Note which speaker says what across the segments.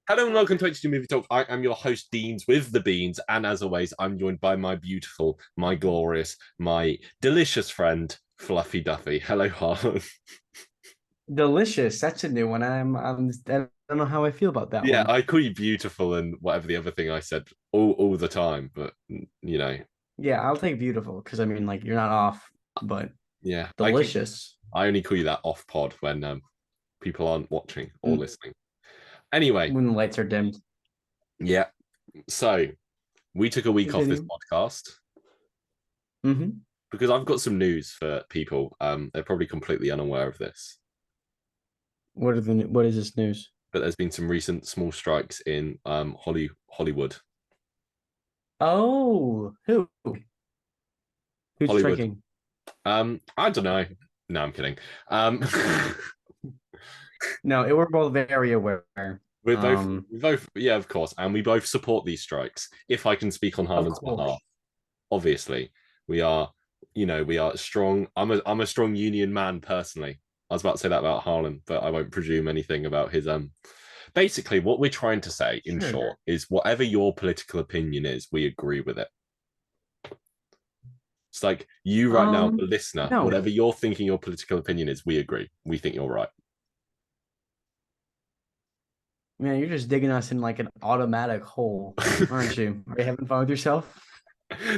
Speaker 1: Hello and welcome to HG Movie Talk. I am your host, Deans with the Beans, and as always, I'm joined by my beautiful, my glorious, my delicious friend, Fluffy Duffy. Hello, Harlan.
Speaker 2: Delicious. That's a new one. I don't know how I feel about that
Speaker 1: Yeah,
Speaker 2: one.
Speaker 1: I call you beautiful and whatever the other thing I said all the time, but you know,
Speaker 2: Yeah, I'll take beautiful because I mean, like, you're not off, but
Speaker 1: yeah,
Speaker 2: delicious
Speaker 1: I only call you that off pod when people aren't watching or
Speaker 2: mm,
Speaker 1: listening. Anyway,
Speaker 2: when the lights are dimmed.
Speaker 1: yeah. So we took a week off this
Speaker 2: Continue.
Speaker 1: podcast
Speaker 2: Hmm.
Speaker 1: because I've got some news for people. They're probably completely unaware of this.
Speaker 2: What is this news?
Speaker 1: But there's been some recent small strikes in Hollywood.
Speaker 2: Oh, who's
Speaker 1: Hollywood.
Speaker 2: striking?
Speaker 1: I don't know. No, I'm kidding. Um,
Speaker 2: No, it we're both very aware.
Speaker 1: yeah, of course, and we both support these strikes. If I can speak on
Speaker 2: Of
Speaker 1: Harlan's
Speaker 2: course.
Speaker 1: behalf, obviously, we are, we are strong. I'm a strong union man personally. I was about to say that about Harlan, but I won't presume anything about his. Basically, what we're trying to say, in
Speaker 2: Sure.
Speaker 1: short, is whatever your political opinion is, we agree with it. It's like you right now, the listener,
Speaker 2: no,
Speaker 1: whatever you're thinking your political opinion is, we agree. We think you're right.
Speaker 2: man, you're just digging us in like an automatic hole, aren't you? Are you having fun with yourself?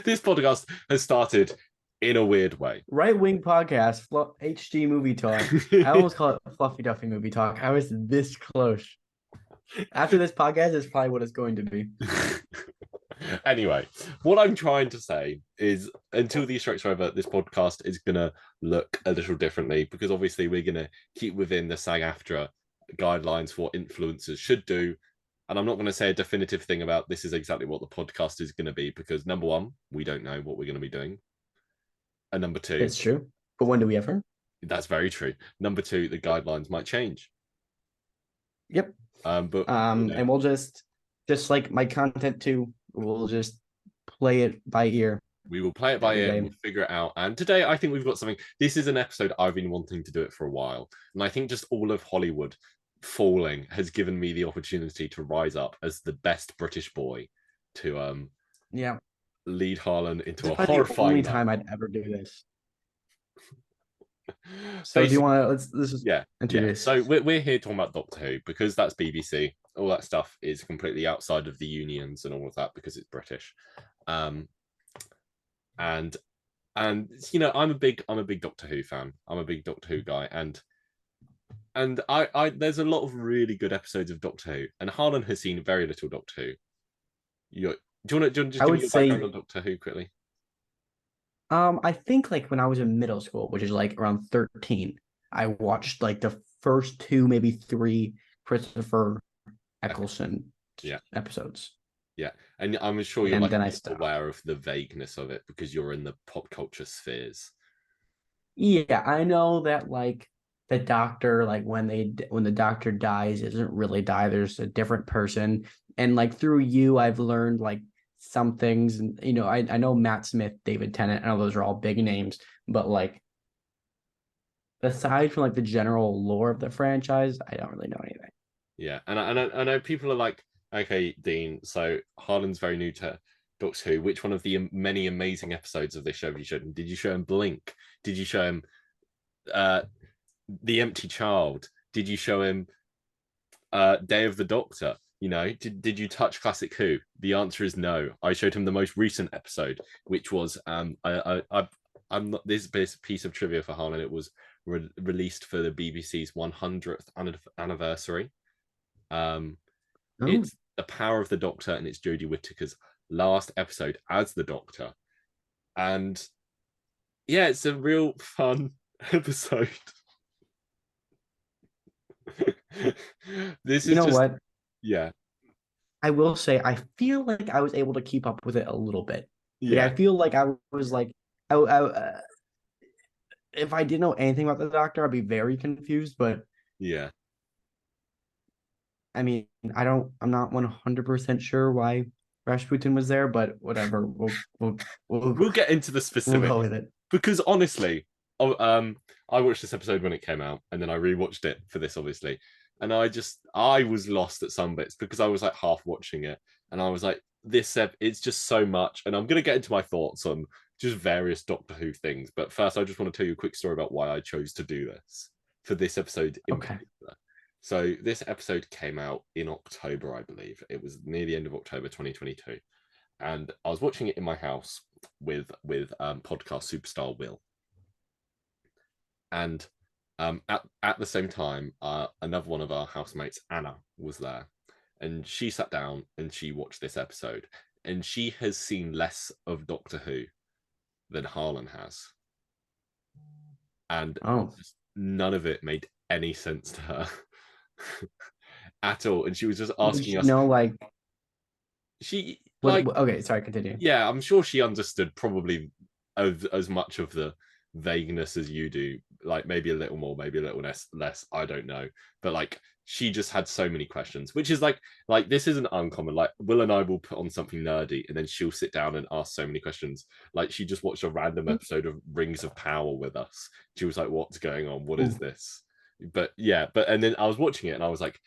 Speaker 1: This podcast has started in a weird way.
Speaker 2: Right wing podcast, HD movie talk. I almost call it Fluffy Duffy movie talk. I was this close. After this podcast, is probably what it's going to be.
Speaker 1: Anyway, what I'm trying to say is until these strikes are over, this podcast is going to look a little differently because obviously we're going to keep within the SAG AFTRA guidelines for what influencers should do. And I'm not going to say a definitive thing about this is exactly what the podcast is going to be because number one, we don't know what we're going to be doing. And number two,
Speaker 2: It's true. But when do we ever?
Speaker 1: that's very true. Number two, the guidelines might change.
Speaker 2: Yep.
Speaker 1: But
Speaker 2: And we'll just like my content too, we'll just play it by ear
Speaker 1: we will play it by
Speaker 2: every
Speaker 1: ear and
Speaker 2: day.
Speaker 1: we'll figure it out. And today, I think we've got something. This is an episode I've been wanting to do it for a while, and I think just all of Hollywood falling has given me the opportunity to rise up as the best British boy to
Speaker 2: Yeah.
Speaker 1: lead Harlan into
Speaker 2: It's
Speaker 1: a
Speaker 2: probably the
Speaker 1: horrifying
Speaker 2: only
Speaker 1: night.
Speaker 2: time I'd ever do this. So do you
Speaker 1: Basically,
Speaker 2: want to let's just
Speaker 1: yeah.
Speaker 2: introduce.
Speaker 1: So we're here talking about Doctor Who because that's BBC. All that stuff is completely outside of the unions and all of that because it's British. Um, and I'm a big Doctor Who fan. I'm a big Doctor Who guy, and I there's a lot of really good episodes of Doctor Who, and Harlan has seen very little Doctor Who. Do you want to just
Speaker 2: I
Speaker 1: give me
Speaker 2: would
Speaker 1: your background
Speaker 2: say
Speaker 1: on Doctor Who quickly?
Speaker 2: I think like when I was in middle school, which is like around 13, I watched like the first two, maybe three Christopher Eccleston
Speaker 1: Yeah,
Speaker 2: episodes.
Speaker 1: yeah, and I'm sure you're
Speaker 2: And
Speaker 1: like
Speaker 2: then I stopped.
Speaker 1: aware of the vagueness of it because you're in the pop culture spheres.
Speaker 2: Yeah, I know that like the doctor, like when the doctor dies, isn't really die. There's a different person, and like through you, I've learned like some things, and I know Matt Smith, David Tennant, I know those are all big names, but like aside from like the general lore of the franchise, I don't really know anything.
Speaker 1: Yeah, and I know people are like, okay, Dean. So Harlan's very new to Doctor Who. Which one of the many amazing episodes of this show have you showed him? Did you show him Blink? Did you show him uh, The Empty Child? Did you show him Day of the Doctor? Did you touch Classic Who? The answer is no. I showed him the most recent episode, which was I'm not this piece of trivia for Harlan. It was released for the BBC's 100th anniversary. Um,
Speaker 2: Oh,
Speaker 1: it's The Power of the Doctor, and it's Jodie Whittaker's last episode as the Doctor. And yeah, it's a real fun episode. This
Speaker 2: you
Speaker 1: is
Speaker 2: know
Speaker 1: just
Speaker 2: what?
Speaker 1: yeah,
Speaker 2: I will say I feel like I was able to keep up with it a little bit. Like
Speaker 1: yeah,
Speaker 2: I feel like I was like if I didn't know anything about the doctor, I'd be very confused. But
Speaker 1: yeah.
Speaker 2: I mean, I'm not 100% sure why Rasputin was there, but whatever. We'll
Speaker 1: We'll get into the
Speaker 2: we'll go
Speaker 1: specifics
Speaker 2: with it.
Speaker 1: because honestly, I watched this episode when it came out, and then I rewatched it for this, obviously. and I was lost at some bits because I was like half watching it, and I was like, it's just so much, and I'm gonna get into my thoughts on just various Doctor Who things. But first, I just want to tell you a quick story about why I chose to do this for this episode in
Speaker 2: Okay.
Speaker 1: particular. So this episode came out in October, I believe. It was near the end of October 2022, and I was watching it in my house with podcast superstar Will, and at the same time, another one of our housemates, Anna, was there, and she sat down and she watched this episode, and she has seen less of Doctor Who than Harlan has, and
Speaker 2: Oh,
Speaker 1: none of it made any sense to her at all. And she was just
Speaker 2: did
Speaker 1: asking
Speaker 2: you
Speaker 1: us.
Speaker 2: know like
Speaker 1: She
Speaker 2: what?
Speaker 1: like
Speaker 2: Okay, sorry, continue.
Speaker 1: yeah, I'm sure she understood probably as much of the vagueness as you do, like maybe a little more, maybe a little less, I don't know. But like she just had so many questions, which is like this isn't uncommon. Like Will and I will put on something nerdy and then she'll sit down and ask so many questions. Like she just watched a random episode of Rings of Power with us. She was like, what's going on? What is this? But yeah, and then I was watching it and I was like,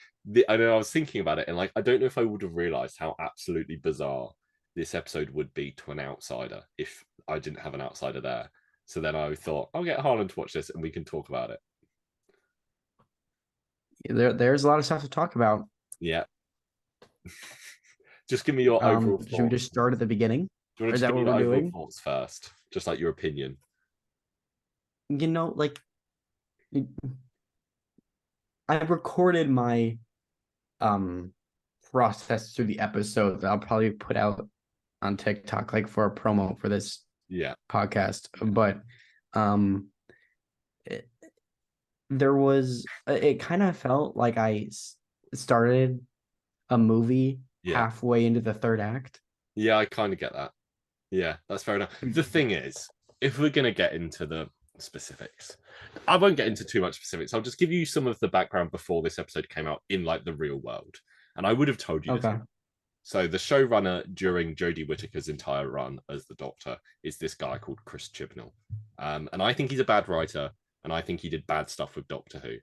Speaker 1: I know I was thinking about it, and like I don't know if I would have realized how absolutely bizarre this episode would be to an outsider if I didn't have an outsider there. So then I thought I'll get Harlan to watch this and we can talk about it.
Speaker 2: There's a lot of stuff to talk about.
Speaker 1: Yeah. Just give me your overall thoughts.
Speaker 2: Should we just start at the beginning?
Speaker 1: Do you want to give me your overall thoughts first? Just like your opinion.
Speaker 2: You know, like I recorded my process through the episode that I'll probably put out on TikTok, like for a promo for this podcast. But it kind of felt like I started a movie halfway into the third act.
Speaker 1: Yeah, I kind of get that. Yeah, that's fair enough. The thing is, if we're going to get into the specifics, I won't get into too much specifics. I'll just give you some of the background before this episode came out in like the real world. And I would have told you this. So the showrunner during Jodie Whittaker's entire run as the Doctor is this guy called Chris Chibnall. And I think he's a bad writer, and I think he did bad stuff with Doctor Who.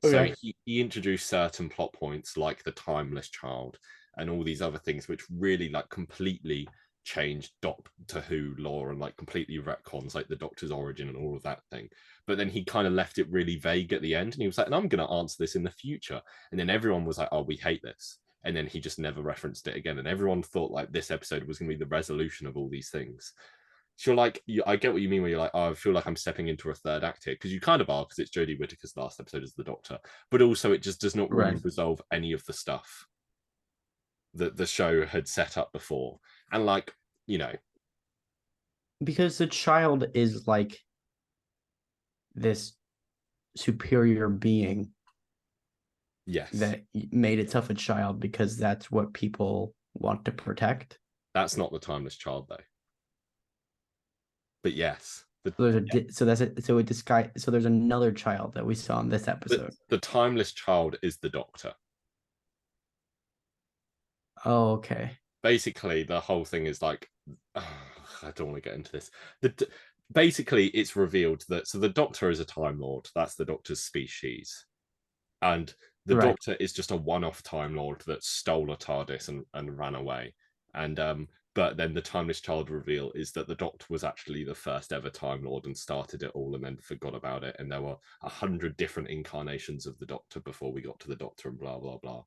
Speaker 1: So he introduced certain plot points like the Timeless Child and all these other things, which really like completely changed Doctor Who lore and like completely retcons like the Doctor's origin and all of that thing. But then he kind of left it really vague at the end, and he was like, and I'm going to answer this in the future. And then everyone was like, oh, we hate this. And then he just never referenced it again. And everyone thought like this episode was going to be the resolution of all these things. So you're like, I get what you mean when you're like, oh, I feel like I'm stepping into a third act here, because you kind of are, because it's Jodie Whittaker's last episode as the Doctor. But also it just does not really resolve any of the stuff that the show had set up before. And like, you know,
Speaker 2: because the child is like this superior being that made itself a child because that's what people want to protect.
Speaker 1: That's not the Timeless Child though. But yes,
Speaker 2: so there's another child that we saw in this episode.
Speaker 1: The Timeless Child is the Doctor.
Speaker 2: Oh, okay.
Speaker 1: Basically, the whole thing is like, I don't want to get into this. Basically, it's revealed that the Doctor is a Time Lord. That's the Doctor's species, and the Doctor is just a one-off Time Lord that stole a TARDIS and ran away. And but then the Timeless Child reveal is that the Doctor was actually the first ever Time Lord and started it all and then forgot about it. And there were 100 different incarnations of the Doctor before we got to the Doctor and blah, blah, blah.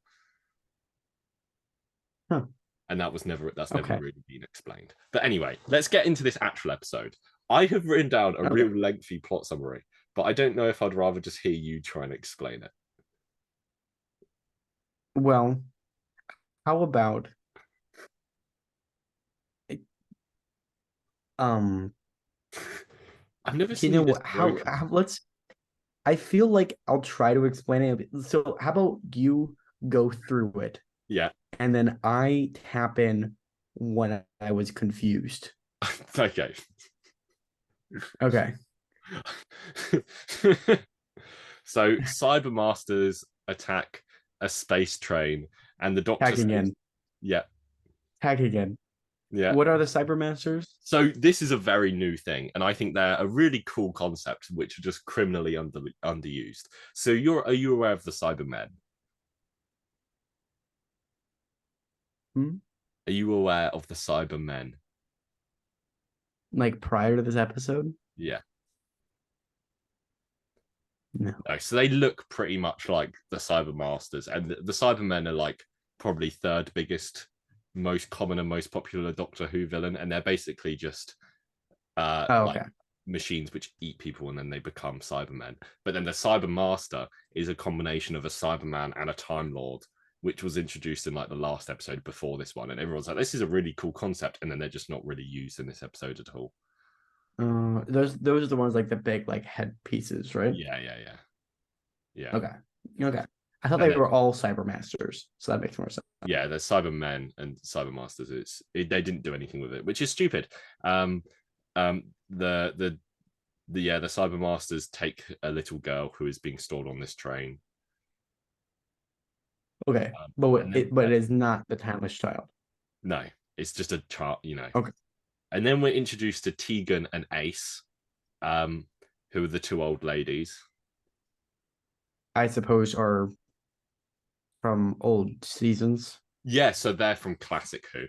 Speaker 2: Huh.
Speaker 1: And that's never really been explained. But anyway, let's get into this actual episode. I have written down a real lengthy plot summary, but I don't know if I'd rather just hear you try and explain it.
Speaker 2: Well, how about
Speaker 1: I've never seen
Speaker 2: let's I feel like I'll try to explain it. So how about you go through it?
Speaker 1: Yeah.
Speaker 2: And then I tap in when I was confused.
Speaker 1: Okay.
Speaker 2: Okay.
Speaker 1: So Cybermasters attack a space train and the Doctor
Speaker 2: Tag again.
Speaker 1: Yeah.
Speaker 2: Tag again.
Speaker 1: Yeah.
Speaker 2: What are the Cybermasters?
Speaker 1: So this is a very new thing, and I think they're a really cool concept, which are just criminally underused. So are you aware of the Cybermen?
Speaker 2: Hmm?
Speaker 1: Are you aware of the Cybermen?
Speaker 2: Like prior to this episode?
Speaker 1: Yeah.
Speaker 2: No.
Speaker 1: No, so they look pretty much like the Cybermasters, and the Cybermen are like probably third biggest, most common and most popular Doctor Who villain, and they're basically just
Speaker 2: Oh,
Speaker 1: like
Speaker 2: okay.
Speaker 1: machines which eat people and then they become Cybermen. But then the Cybermaster is a combination of a Cyberman and a Time Lord, which was introduced in like the last episode before this one, and everyone's like, "This is a really cool concept," and then they're just not really used in this episode at all.
Speaker 2: Those are the ones like the big like head pieces, right?
Speaker 1: Yeah.
Speaker 2: Okay. Okay. I thought
Speaker 1: And
Speaker 2: they
Speaker 1: then
Speaker 2: were all Cybermasters, so that makes more sense.
Speaker 1: yeah, there's Cybermen and Cybermasters. They didn't do anything with it, which is stupid. The Cybermasters take a little girl who is being stored on this train.
Speaker 2: Okay,
Speaker 1: And then
Speaker 2: but it is not the Timeless Child.
Speaker 1: no, it's just a chart,
Speaker 2: Okay.
Speaker 1: And then we're introduced to Tegan and Ace, who are the two old ladies.
Speaker 2: I suppose are from old seasons.
Speaker 1: Yeah, so they're from Classic Who.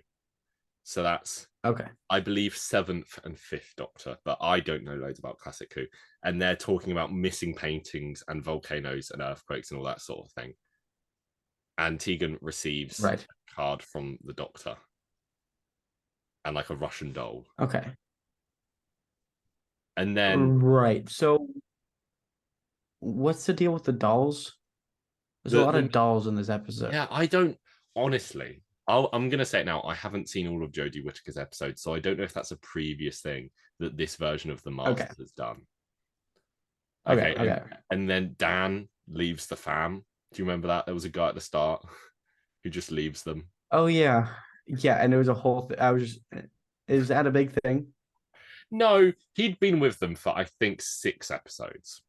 Speaker 1: So that's,
Speaker 2: Okay.
Speaker 1: I believe, seventh and fifth Doctor, but I don't know loads about Classic Who. And they're talking about missing paintings and volcanoes and earthquakes and all that sort of thing. And Tegan receives
Speaker 2: Right.
Speaker 1: a card from the Doctor and like a Russian doll.
Speaker 2: Okay.
Speaker 1: And then
Speaker 2: Right. So what's the deal with the dolls? There's a lot of dolls in this episode.
Speaker 1: yeah, I don't honestly. I'm gonna say it now. I haven't seen all of Jodie Whittaker's episodes, so I don't know if that's a previous thing that this version of the Master has done.
Speaker 2: Okay.
Speaker 1: Okay,
Speaker 2: Okay.
Speaker 1: and then Dan leaves the fam. Do you remember that? There was a guy at the start who just leaves them.
Speaker 2: Oh yeah. Yeah, and it was a whole I was just is that a big thing?
Speaker 1: No, he'd been with them for I think 6 episodes.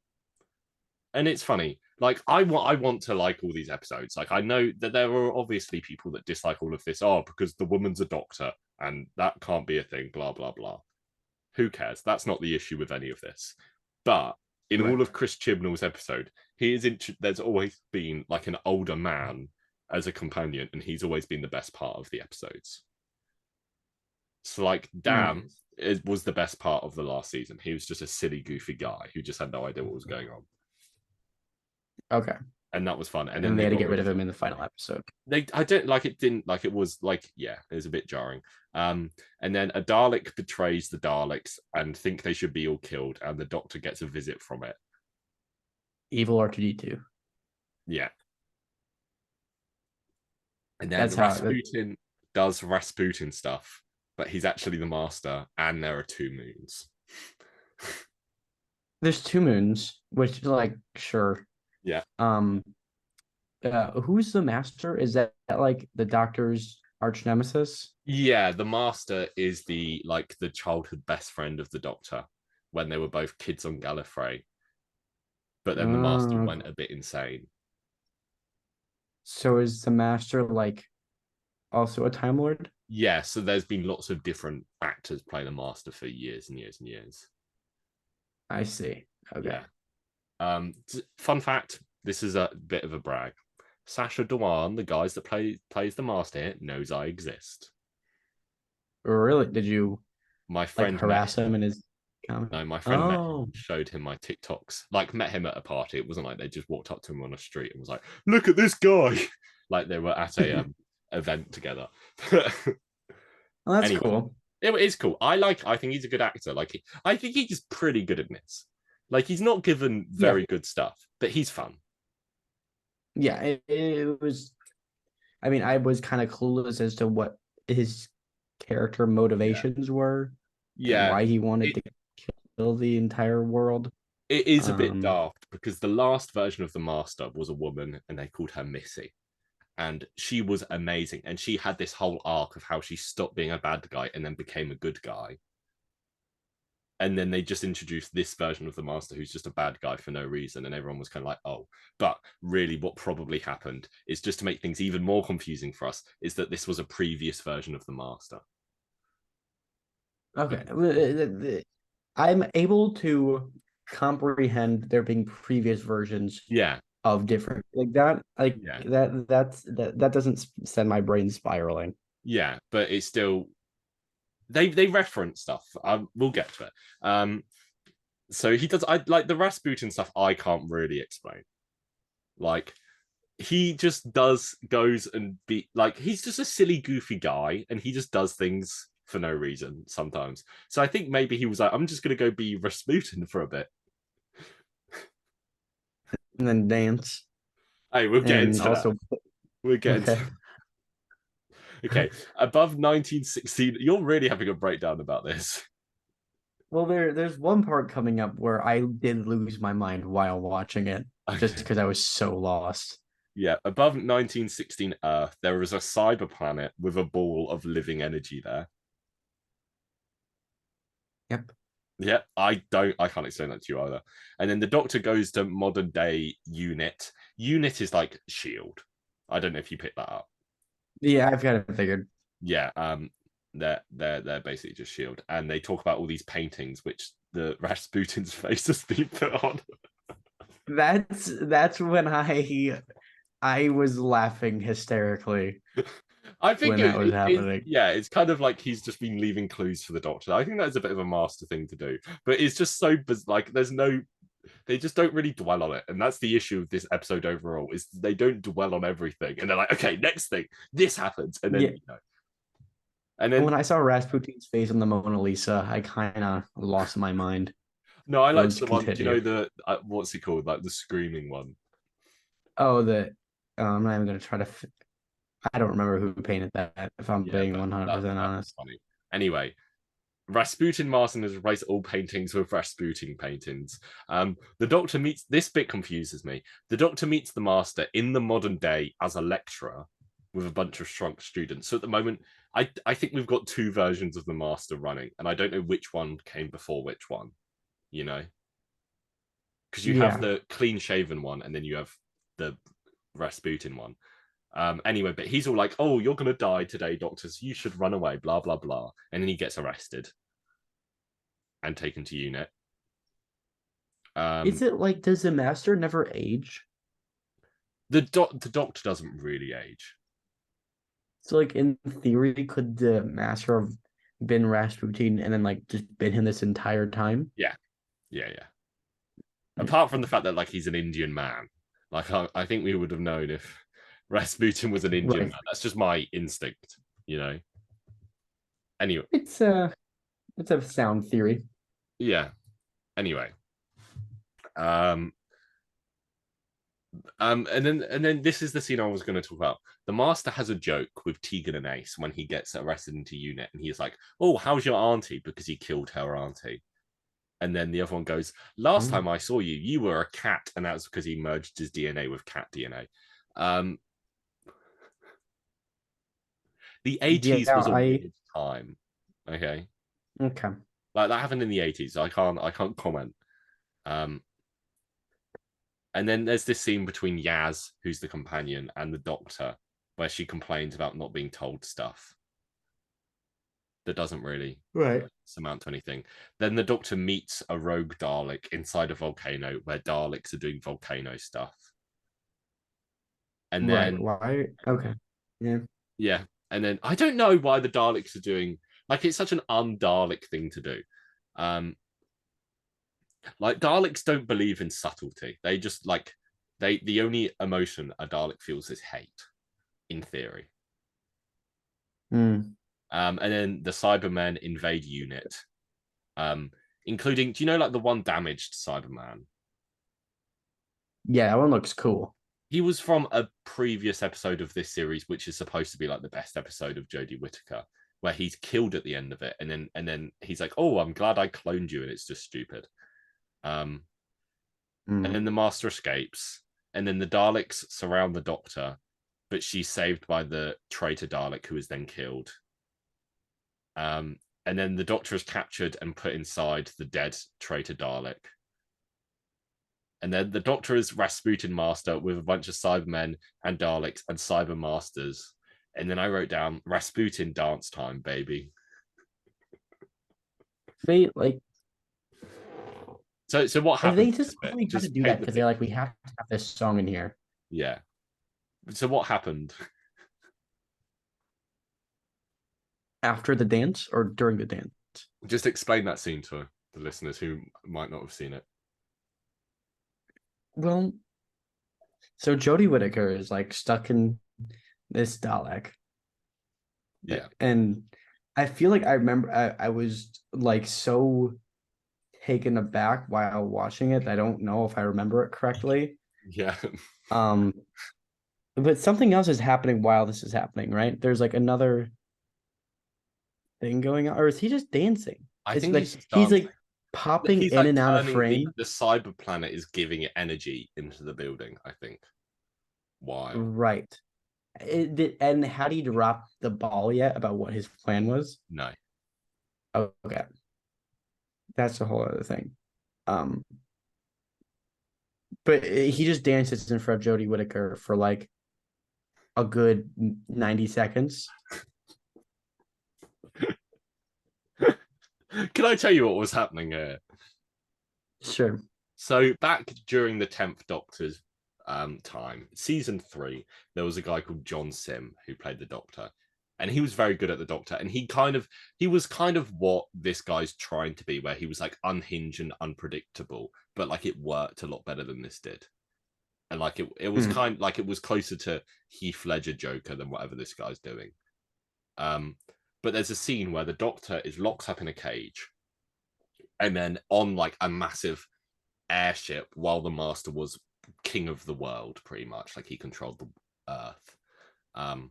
Speaker 1: And it's funny. Like I want to like all these episodes. Like I know that there are obviously people that dislike all of this. Oh, because the woman's a doctor and that can't be a thing. Blah blah blah. Who cares? That's not the issue with any of this. But in
Speaker 2: Right.
Speaker 1: all of Chris Chibnall's episode, there's always been like an older man as a companion, and he's always been the best part of the episodes. So like Dan was the best part of the last season. He was just a silly, goofy guy who just had no idea what was going on.
Speaker 2: Okay.
Speaker 1: And that was fun. And
Speaker 2: then they had to get rid of him
Speaker 1: him
Speaker 2: in the final episode.
Speaker 1: I don't like it. Didn't like it was like yeah, it was a bit jarring. And then a Dalek betrays the Daleks and think they should be all killed, and the Doctor gets a visit from it.
Speaker 2: Evil R2D2.
Speaker 1: Yeah. And then
Speaker 2: That's
Speaker 1: Rasputin does Rasputin stuff, but he's actually the Master, and there are 2 moons.
Speaker 2: There's 2 moons, which like sure.
Speaker 1: Yeah.
Speaker 2: Who's the Master? Is that like the Doctor's arch nemesis?
Speaker 1: Yeah, the Master is the childhood best friend of the Doctor when they were both kids on Gallifrey. But then the Master went a bit insane.
Speaker 2: So is the Master like also a Time Lord?
Speaker 1: Yeah, so there's been lots of different actors play the Master for years and years and years.
Speaker 2: I see. Okay.
Speaker 1: Yeah. Fun fact, this is a bit of a brag. Sacha Dhawan, the guys that plays the Master here, knows I exist.
Speaker 2: Really? Did you
Speaker 1: my friend
Speaker 2: like harass him in his comment?
Speaker 1: No, my friend showed him my TikToks. Like met him at a party. It wasn't like they just walked up to him on a street and was like, "Look at this guy!" Like they were at a event together.
Speaker 2: Well, that's cool.
Speaker 1: It is cool. I think he's a good actor. Like I think he's pretty good at this. Like he's not given very good stuff, but he's fun.
Speaker 2: Yeah, it was. I mean, I was kind of clueless as to what his character motivations were.
Speaker 1: Yeah,
Speaker 2: why he wanted to kill the entire world.
Speaker 1: It is a bit daft because the last version of the Master was a woman, and they called her Missy. And she was amazing. And she had this whole arc of how she stopped being a bad guy and then became a good guy. And then they just introduced this version of the Master who's just a bad guy for no reason. And everyone was kind of like, oh. But really what probably happened is, just to make things even more confusing for us, is that this was a previous version of the Master.
Speaker 2: Okay. I'm able to comprehend there being previous versions
Speaker 1: Yeah,
Speaker 2: of different like that. Like
Speaker 1: yeah,
Speaker 2: that doesn't send my brain spiraling.
Speaker 1: yeah. But it's still they reference stuff. We'll get to it. So he does. I like the Rasputin stuff. I can't really explain. Like he just goes and be like he's just a silly, goofy guy, and he just does things for no reason sometimes. So I think maybe he was like, I'm just gonna go be Rasputin for a bit.
Speaker 2: And then dance
Speaker 1: Hey, we'll get
Speaker 2: and
Speaker 1: into that.
Speaker 2: also
Speaker 1: We'll get into
Speaker 2: okay.
Speaker 1: okay. Above 1916, you're really having a breakdown about this.
Speaker 2: Well, there's one part coming up where I did lose my mind while watching it, just
Speaker 1: Okay.
Speaker 2: because I was so lost.
Speaker 1: Yeah, above 1916 Earth, there is a cyber planet with a ball of living energy there.
Speaker 2: Yep.
Speaker 1: Yeah, I can't explain that to you either. And then the Doctor goes to modern day Unit. Unit is like Shield. I don't know if you picked that up.
Speaker 2: Yeah, I've got it figured.
Speaker 1: Yeah, they're basically just Shield, and they talk about all these paintings which the Rasputin's face has been put on.
Speaker 2: That's when I was laughing hysterically
Speaker 1: I think
Speaker 2: when that was happening.
Speaker 1: yeah, it's kind of like he's just been leaving clues for the Doctor. I think that's a bit of a master thing to do, but it's just so like there's no they just don't really dwell on it, and that's the issue of this episode overall is they don't dwell on everything, and they're like, okay, next thing, this happens, and then
Speaker 2: Yeah.
Speaker 1: you know, and
Speaker 2: When
Speaker 1: then
Speaker 2: I saw Rasputin's face on the Mona Lisa, I kind of lost my mind.
Speaker 1: no, I
Speaker 2: But
Speaker 1: liked
Speaker 2: let's
Speaker 1: the one. Do you know
Speaker 2: continue.
Speaker 1: the what's it called, like the screaming one?
Speaker 2: Oh, I'm not even gonna try to. I don't remember who painted that. If I'm
Speaker 1: Yeah,
Speaker 2: being
Speaker 1: but
Speaker 2: 100%
Speaker 1: that was
Speaker 2: honest.
Speaker 1: funny. Anyway, Rasputin Martin has replaced all paintings with Rasputin paintings. The Doctor meets this bit confuses me. The Doctor meets the Master in the modern day as a lecturer with a bunch of shrunk students. So at the moment, I think we've got two versions of the Master running, and I don't know which one came before which one. You know, because you have
Speaker 2: Yeah,
Speaker 1: the clean shaven one, and then you have the Rasputin one. Anyway, but he's all like, "Oh, you're gonna die today, doctors. You should run away." Blah blah blah, and then he gets arrested and taken to unit.
Speaker 2: is
Speaker 1: Um,
Speaker 2: it like does the master never age?
Speaker 1: the doctor doesn't really age.
Speaker 2: So like in theory, could the master have been Rasputin and then like just been him this entire time?
Speaker 1: Yeah, yeah, yeah.
Speaker 2: Mm.
Speaker 1: Apart from the fact that like he's an Indian man, like I think we would have known if Rasputin was an Indian
Speaker 2: Right.
Speaker 1: man. That's just my instinct, you know. Anyway,
Speaker 2: It's a it's a sound theory.
Speaker 1: yeah. Anyway, um, and then this is the scene I was going to talk about. The Master has a joke with Tegan and Ace when he gets arrested into unit, and he's like, "Oh, how's your auntie?" Because he killed her auntie. And then the other one goes, "Last
Speaker 2: Oh.
Speaker 1: time I saw you, you were a cat," and that's because he merged his DNA with cat DNA. Um, the
Speaker 2: Yeah,
Speaker 1: 80s was a
Speaker 2: I
Speaker 1: weird time. Okay,
Speaker 2: okay.
Speaker 1: like that happened in the 80s. So I can't comment. Um, and then there's this scene between Yaz, who's the companion, and the Doctor, where she complains about not being told stuff that doesn't really
Speaker 2: Right.
Speaker 1: amount to anything. Then the Doctor meets a rogue Dalek inside a volcano where Daleks are doing volcano stuff. And
Speaker 2: Right.
Speaker 1: then
Speaker 2: Why? Okay. Yeah.
Speaker 1: yeah, and then I don't know why the Daleks are doing like it's such an un-Dalek thing to do. Um, like Daleks don't believe in subtlety. They just like the only emotion a Dalek feels is hate, in theory.
Speaker 2: Mm.
Speaker 1: And then the Cybermen invade unit, um, including do you know like the one damaged Cyberman?
Speaker 2: Yeah, that one looks cool.
Speaker 1: He was from a previous episode of this series, which is supposed to be like the best episode of Jodie Whittaker, where he's killed at the end of it, and then he's like, "Oh, I'm glad I cloned you," and it's just stupid. Um, and
Speaker 2: Mm.
Speaker 1: then the Master escapes, and then the Daleks surround the Doctor, but she's saved by the traitor Dalek, who is then killed. And then the Doctor is captured and put inside the dead traitor Dalek. And then the Doctor is Rasputin Master with a bunch of Cybermen and Daleks and Cyber Masters. And then I wrote down Rasputin dance time, baby.
Speaker 2: They like
Speaker 1: So what happened?
Speaker 2: they
Speaker 1: in this
Speaker 2: just
Speaker 1: bit?
Speaker 2: probably had to
Speaker 1: Just
Speaker 2: do that
Speaker 1: paint the
Speaker 2: because they're
Speaker 1: picture.
Speaker 2: like, we have to have this song in here.
Speaker 1: Yeah. So what happened?
Speaker 2: After the dance or during the dance?
Speaker 1: Just explain that scene to the listeners who might not have seen it.
Speaker 2: Well, so Jodie Whittaker is like stuck in this Dalek.
Speaker 1: Yeah.
Speaker 2: And I feel like I remember I was like so taken aback while watching it. I don't know if I remember it correctly.
Speaker 1: Yeah.
Speaker 2: Um, but something else is happening while this is happening, right? There's like another thing going on, or is he just dancing?
Speaker 1: I
Speaker 2: It's
Speaker 1: think he's
Speaker 2: like
Speaker 1: just
Speaker 2: he's
Speaker 1: dancing.
Speaker 2: like popping
Speaker 1: He's
Speaker 2: in
Speaker 1: like
Speaker 2: and out of
Speaker 1: turning
Speaker 2: frame.
Speaker 1: the cyber planet is giving it energy into the building, I think. While
Speaker 2: Right. And had he dropped the ball yet about what his plan was?
Speaker 1: no.
Speaker 2: Okay. That's a whole other thing. Um, but he just dances in front of Jodie Whittaker for like a good 90 seconds.
Speaker 1: Can I tell you what was happening here?
Speaker 2: Sure.
Speaker 1: So back during the 10th Doctor's time, season 3, there was a guy called John Sim who played the Doctor. And he was very good at the Doctor. And he was kind of what this guy's trying to be, where he was like unhinged and unpredictable, but like it worked a lot better than this did. And like it was
Speaker 2: Mm.
Speaker 1: kind of like it was closer to Heath Ledger Joker than whatever this guy's doing. Um, but there's a scene where the Doctor is locked up in a cage, and then on like a massive airship while the Master was king of the world, pretty much like he controlled the Earth. Um,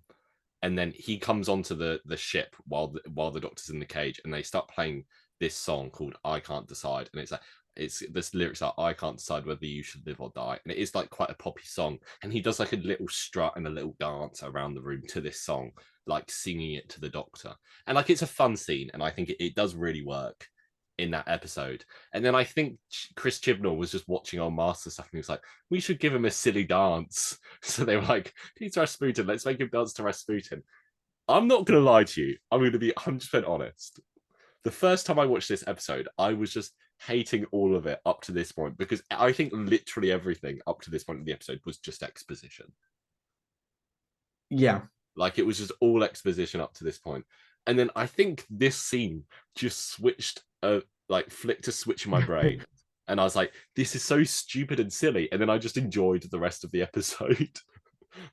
Speaker 1: and then he comes onto the ship while the Doctor's in the cage, and they start playing this song called "I Can't Decide," and it's like it's this lyrics are "I can't decide whether you should live or die," and it is like quite a poppy song, and he does like a little strut and a little dance around the room to this song, like singing it to the Doctor, and like it's a fun scene, and I think it does really work in that episode. And then I think Chris Chibnall was just watching our Master stuff, and he was like, "We should give him a silly dance." So they were like, "He's Rasputin. Let's make him dance to Rasputin." I'm not going to lie to you. I'm going to be 100% honest. The first time I watched this episode, I was just hating all of it up to this point because I think literally everything up to this point in the episode was just exposition.
Speaker 2: Yeah.
Speaker 1: Like it was just all exposition up to this point. And then I think this scene just switched, like flicked a switch in my brain. And I was like, this is so stupid and silly. And then I just enjoyed the rest of the episode.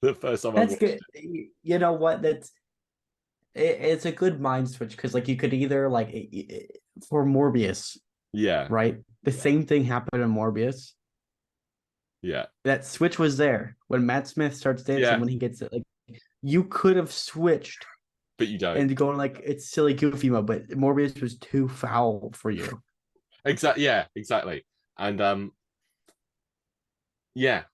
Speaker 1: The first time I
Speaker 2: That's
Speaker 1: watched
Speaker 2: good.
Speaker 1: it.
Speaker 2: You know what? It's a good mind switch because like you could either like for Morbius,
Speaker 1: Yeah.
Speaker 2: right? The same thing happened in Morbius.
Speaker 1: Yeah.
Speaker 2: That switch was there when Matt Smith starts dancing
Speaker 1: Yeah.
Speaker 2: when he gets it. Like you could have switched
Speaker 1: But you don't.
Speaker 2: and going like it's silly goofy mode, but Morbius was too foul for you.
Speaker 1: Exactly. Yeah, exactly. And yeah,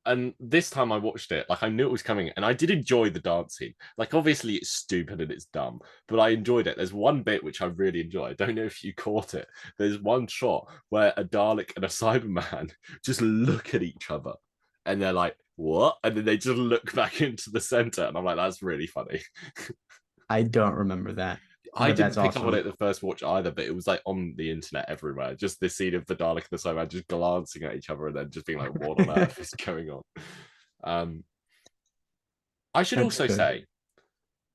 Speaker 1: and this time I watched it, like I knew it was coming, and I did enjoy the dancing. Like obviously it's stupid and it's dumb, but I enjoyed it. There's one bit which I really enjoy. I don't know if you caught it. There's one shot where a Dalek and a Cyberman just look at each other, and they're like, "What?" And then they just look back into the center, and I'm like, "That's really funny."
Speaker 2: I don't remember that,
Speaker 1: I
Speaker 2: but
Speaker 1: didn't
Speaker 2: that's
Speaker 1: pick up on
Speaker 2: awesome.
Speaker 1: it the first watch either, but it was like on the internet everywhere. Just this scene of the Dalek and the Cyberman just glancing at each other and then just being like, "What on earth is going on?" Um, I should
Speaker 2: That's
Speaker 1: also
Speaker 2: good.
Speaker 1: say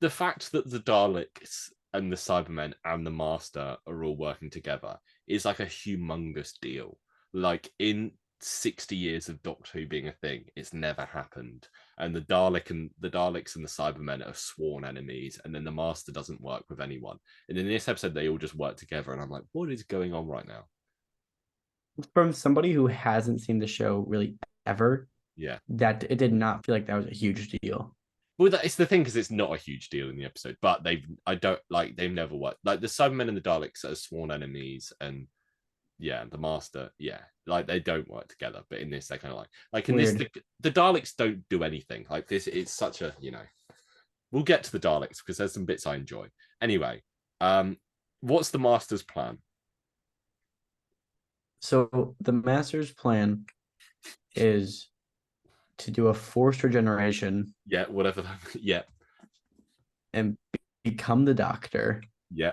Speaker 1: the fact that the Daleks and the Cybermen and the Master are all working together is like a humongous deal. Like in 60 years of Doctor Who being a thing, it's never happened. And the Daleks and the Cybermen are sworn enemies, and then the Master doesn't work with anyone. And in this episode, they all just work together, and I'm like, what is going on right now?
Speaker 2: From somebody who hasn't seen the show really ever,
Speaker 1: Yeah.
Speaker 2: that it did not feel like that was a huge deal.
Speaker 1: Well, it's the thing because it's not a huge deal in the episode, but they've never worked. Like the Cybermen and the Daleks are sworn enemies, and yeah, the Master, yeah, like they don't work together. But in this, they kind of like in this,
Speaker 2: Weird.
Speaker 1: the Daleks don't do anything. Like this, it's such a We'll get to the Daleks because there's some bits I enjoy. Anyway, what's the Master's plan?
Speaker 2: So the master's plan is to do a forced regeneration
Speaker 1: Yeah, whatever. Yeah,
Speaker 2: and become the doctor
Speaker 1: yeah,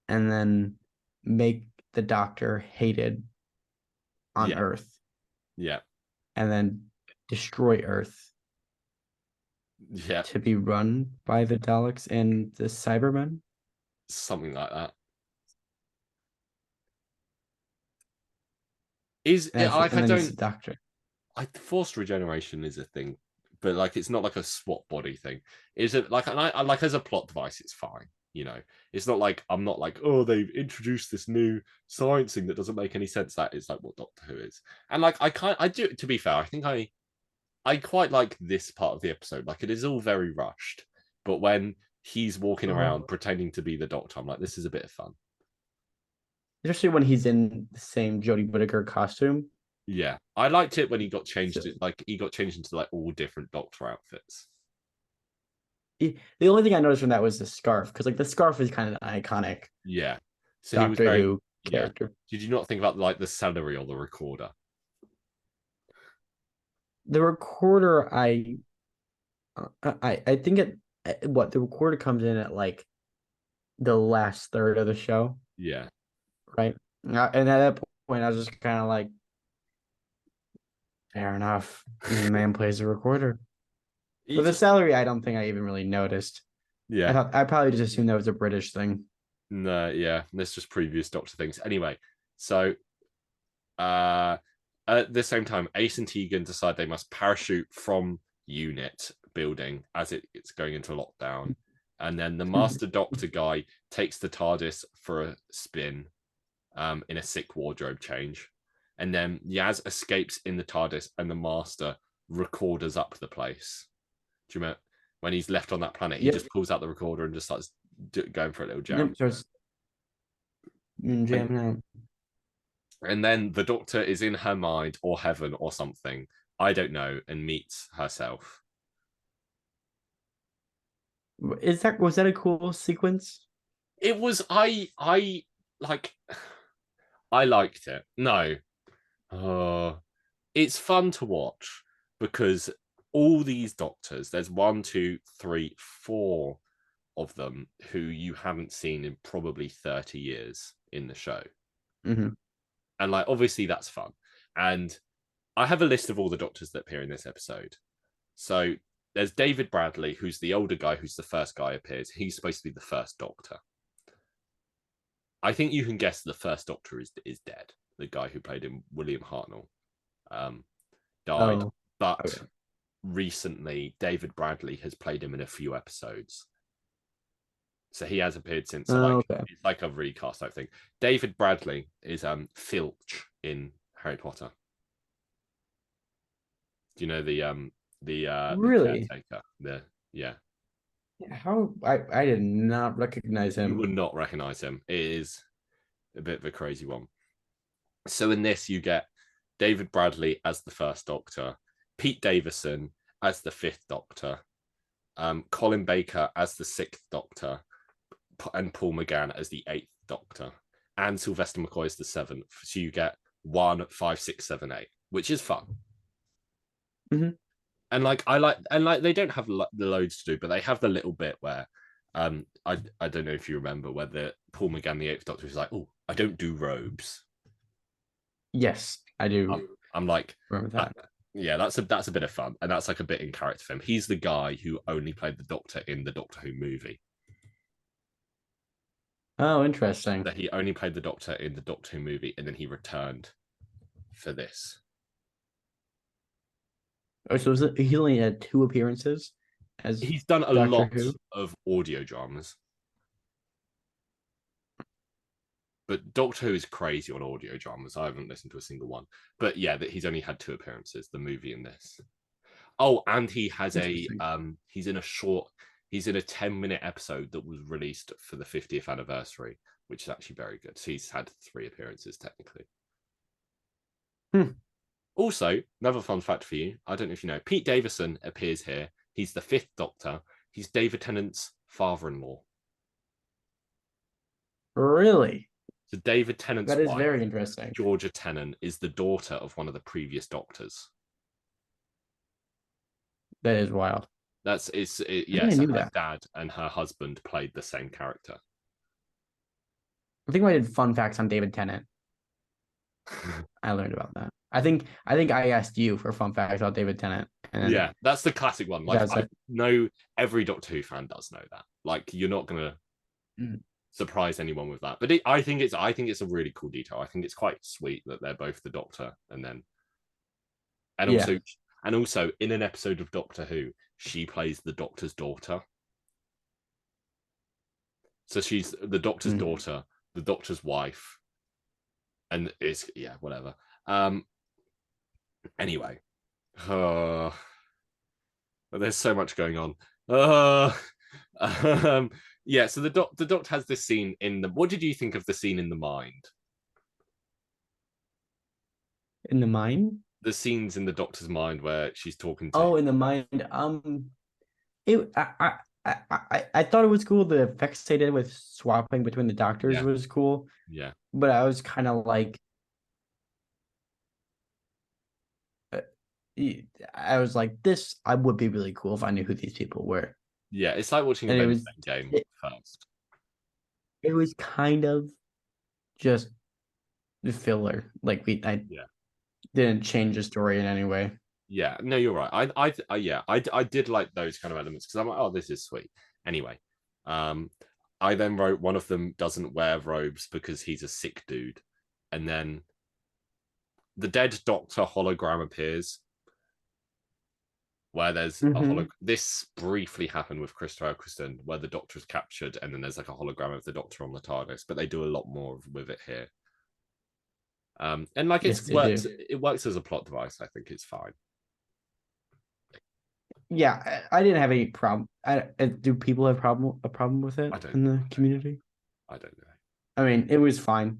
Speaker 2: and then make the Doctor hated on
Speaker 1: Yeah,
Speaker 2: Earth,
Speaker 1: yeah,
Speaker 2: and then destroy Earth
Speaker 1: yeah,
Speaker 2: to be run by the Daleks and the Cybermen.
Speaker 1: something like that. Is it, like I
Speaker 2: And then he's the
Speaker 1: don't
Speaker 2: Doctor.
Speaker 1: I forced regeneration is a thing, but like it's not like a swap body thing. Is it like and I like as a plot device, it's fine. You know, it's not like I'm not like, oh, they've introduced this new science thing that doesn't make any sense. That is like what Doctor Who is. And like I do, to be fair, I think I quite like this part of the episode. Like it is all very rushed. But when he's walking around pretending to be the Doctor, I'm like, this is a bit of fun.
Speaker 2: Especially when he's in the same Jodie Whittaker costume.
Speaker 1: Yeah. I liked it when he got changed
Speaker 2: So,
Speaker 1: like he got changed into like all different Doctor outfits.
Speaker 2: the only thing I noticed from that was the scarf, because like the scarf is kind of an iconic
Speaker 1: Yeah. So he was
Speaker 2: Doctor
Speaker 1: very
Speaker 2: Who
Speaker 1: yeah.
Speaker 2: character.
Speaker 1: Did you not think about like the celery or the recorder?
Speaker 2: The recorder, I think what the recorder comes in at like the last third of the show,
Speaker 1: Yeah.
Speaker 2: right? And at that point, I was just kind of like, fair enough. The man plays the recorder.
Speaker 1: He
Speaker 2: But the
Speaker 1: just
Speaker 2: salary, I don't think I even really noticed.
Speaker 1: yeah.
Speaker 2: I probably just assumed that was a British thing.
Speaker 1: No, yeah. That's just previous Doctor things. Anyway, so uh at the same time, Ace and Tegan decide they must parachute from unit building as it's going into lockdown. And then the Master Doctor guy takes the TARDIS for a spin in a sick wardrobe change. And then Yaz escapes in the TARDIS and the Master recorders up the place. Do you remember when he's left on that planet? He
Speaker 2: Yep.
Speaker 1: just pulls out the recorder and just starts going for a little jam.
Speaker 2: Yep. Starts jamming out.
Speaker 1: And then the Doctor is in her mind or heaven or something. I don't know, and meets herself.
Speaker 2: Was that a cool sequence?
Speaker 1: It was I like I liked it. No. It's fun to watch because all these doctors, there's one, two, three, four of them who you haven't seen in probably 30 years in the show.
Speaker 2: Mm-hmm.
Speaker 1: And like obviously that's fun. And I have a list of all the doctors that appear in this episode. So there's David Bradley, who's the older guy, who's the first guy appears. He's supposed to be the first Doctor. I think you can guess the first Doctor is dead. The guy who played him, William Hartnell, died.
Speaker 2: Oh,
Speaker 1: But
Speaker 2: okay.
Speaker 1: recently, David Bradley has played him in a few episodes. So he has appeared since. So
Speaker 2: Oh,
Speaker 1: like
Speaker 2: okay.
Speaker 1: it's like a recast type thing. David Bradley is Filch in Harry Potter. Do you know the
Speaker 2: Really?
Speaker 1: caretaker? The yeah.
Speaker 2: How I did not recognize
Speaker 1: You
Speaker 2: him.
Speaker 1: would not recognize him. It is a bit of a crazy one. So in this, you get David Bradley as the first Doctor, Pete Davison as the fifth Doctor, Colin Baker as the sixth Doctor, and Paul McGann as the eighth Doctor, and Sylvester McCoy as the seventh. So you get 1, 5, 6, 7, 8, which is fun.
Speaker 2: Mm-hmm.
Speaker 1: And like they don't have the loads to do, but they have the little bit where I don't know if you remember where the Paul McGann, the eighth Doctor, is like, oh, I don't do robes.
Speaker 2: Yes, I do
Speaker 1: I'm like,
Speaker 2: remember that.
Speaker 1: yeah, that's a bit of fun, and that's like a bit in character for him. He's the guy who only played the Doctor in the Doctor Who movie.
Speaker 2: Oh, interesting.
Speaker 1: That he only played the Doctor in the Doctor Who movie, and then he returned for this.
Speaker 2: Oh, so he only had 2 appearances as
Speaker 1: He's done a
Speaker 2: Doctor
Speaker 1: lot
Speaker 2: Who.
Speaker 1: of audio dramas, but Doctor Who is crazy on audio dramas. I haven't listened to a single one, but yeah, that he's only had 2 appearances, the movie and this. Oh, and he has he's in a short, he's in a 10-minute episode that was released for the 50th anniversary, which is actually very good. So he's had 3 appearances technically. Also, another fun fact for you, I don't know if you know, Pete Davison appears here. He's the fifth Doctor. He's David Tennant's father-in-law.
Speaker 2: Really?
Speaker 1: So David Tennant's
Speaker 2: That is
Speaker 1: wife,
Speaker 2: very interesting.
Speaker 1: Georgia Tennant, is the daughter of one of the previous Doctors.
Speaker 2: That is wild.
Speaker 1: Yeah.
Speaker 2: I
Speaker 1: So
Speaker 2: knew
Speaker 1: her
Speaker 2: that.
Speaker 1: dad and her husband played the same character.
Speaker 2: I think I did fun facts on David Tennant. I learned about that. I asked you for fun facts about David Tennant, and
Speaker 1: Yeah, that's the classic one. Like
Speaker 2: that's
Speaker 1: I
Speaker 2: it.
Speaker 1: know every Doctor Who fan does know that. Like you're not gonna
Speaker 2: Mm.
Speaker 1: surprise anyone with that. But I think it's a really cool detail. I think it's quite sweet that they're both the Doctor, and then and
Speaker 2: Yeah.
Speaker 1: also and also in an episode of Doctor Who, she plays the Doctor's daughter. So she's the Doctor's
Speaker 2: Mm.
Speaker 1: daughter, the Doctor's wife, and it's yeah, whatever. Anyway, there's so much going on. Yeah, so the Doctor has this scene in the. What did you think of the scene in the mind?
Speaker 2: In the mind?
Speaker 1: The scenes in the Doctor's mind where she's talking to
Speaker 2: Oh,
Speaker 1: him.
Speaker 2: in the mind. It I thought it was cool. The effects they did with swapping between the doctors
Speaker 1: Yeah,
Speaker 2: was cool,
Speaker 1: yeah,
Speaker 2: but I was kind of like, uh, I was like, this. I would be really cool if I knew who these people were,
Speaker 1: yeah. It's like watching
Speaker 2: and
Speaker 1: Avengers Endgame
Speaker 2: it,
Speaker 1: first.
Speaker 2: it was kind of just the filler. Like I
Speaker 1: Yeah,
Speaker 2: didn't change the story in any way.
Speaker 1: yeah. No, you're right. Yeah, I did like those kind of elements because I'm like, oh, this is sweet. Anyway, um, I then wrote one of them doesn't wear robes because he's a sick dude, and then the dead Doctor hologram appears where there's a
Speaker 2: Mm-hmm.
Speaker 1: This briefly happened with Christopher Eccleston, where the Doctor is captured and then there's like a hologram of the Doctor on the TARDIS, but they do a lot more with it here. And like
Speaker 2: Yes,
Speaker 1: it's
Speaker 2: they
Speaker 1: works,
Speaker 2: do.
Speaker 1: it works as a plot device. I think it's fine.
Speaker 2: Yeah, I didn't have any problem. Do people have a problem with it
Speaker 1: I don't,
Speaker 2: in the
Speaker 1: I don't know.
Speaker 2: community?
Speaker 1: I don't know.
Speaker 2: I mean, it was fine.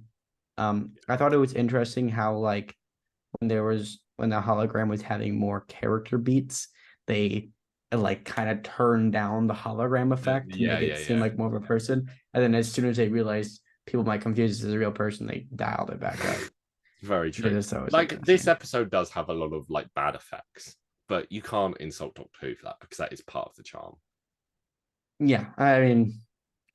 Speaker 2: I thought it was interesting how like when the hologram was having more character beats, they like kind of turned down the hologram effect to
Speaker 1: Yeah,
Speaker 2: make
Speaker 1: yeah,
Speaker 2: it seem
Speaker 1: yeah.
Speaker 2: like more of a person. And then as soon as they realized people might confuse it as a real person, they dialed it back up.
Speaker 1: Very
Speaker 2: Which I
Speaker 1: true.
Speaker 2: just thought was
Speaker 1: Like this
Speaker 2: interesting.
Speaker 1: episode does have a lot of like bad effects, but you can't insult Doctor Who for that because that is part of the charm.
Speaker 2: Yeah, I mean,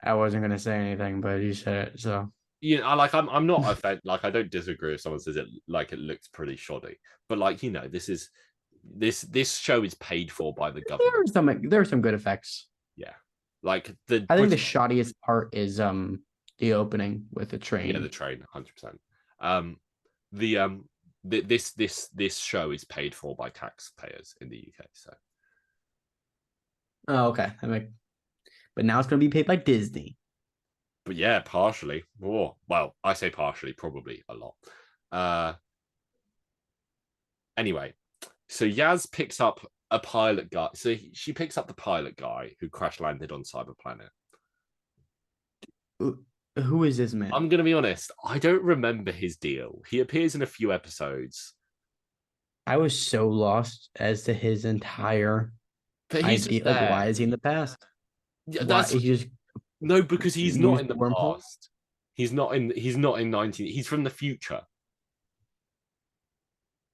Speaker 2: I wasn't gonna say anything, but you said it, so
Speaker 1: You know, I'm not offended. Like I don't disagree if someone says it like it looks pretty shoddy, but like you know, this show is paid for by the government.
Speaker 2: there are some good effects.
Speaker 1: Yeah, like the
Speaker 2: I think the
Speaker 1: British,
Speaker 2: shoddiest part is the opening with the
Speaker 1: yeah, the
Speaker 2: train.
Speaker 1: train, 100%. Um, the this show is paid for by taxpayers in the UK. So,
Speaker 2: Oh, okay. But now it's gonna be paid by Disney.
Speaker 1: but yeah, partially. Oh, well, I say partially, probably a lot. Uh, anyway, so Yaz picks up a pilot guy. So she picks up the pilot guy who crash landed on Cyber Planet.
Speaker 2: Who is this man?
Speaker 1: I'm gonna be honest, I don't remember his deal. He appears in a few episodes,
Speaker 2: I was so lost as to his entire
Speaker 1: but he's just
Speaker 2: idea. Like,
Speaker 1: there.
Speaker 2: why is he in the past?
Speaker 1: Yeah,
Speaker 2: Why
Speaker 1: that's
Speaker 2: he just
Speaker 1: no, because he's not
Speaker 2: used
Speaker 1: in
Speaker 2: the
Speaker 1: the
Speaker 2: wormhole?
Speaker 1: past. He's not in 19. He's from the future.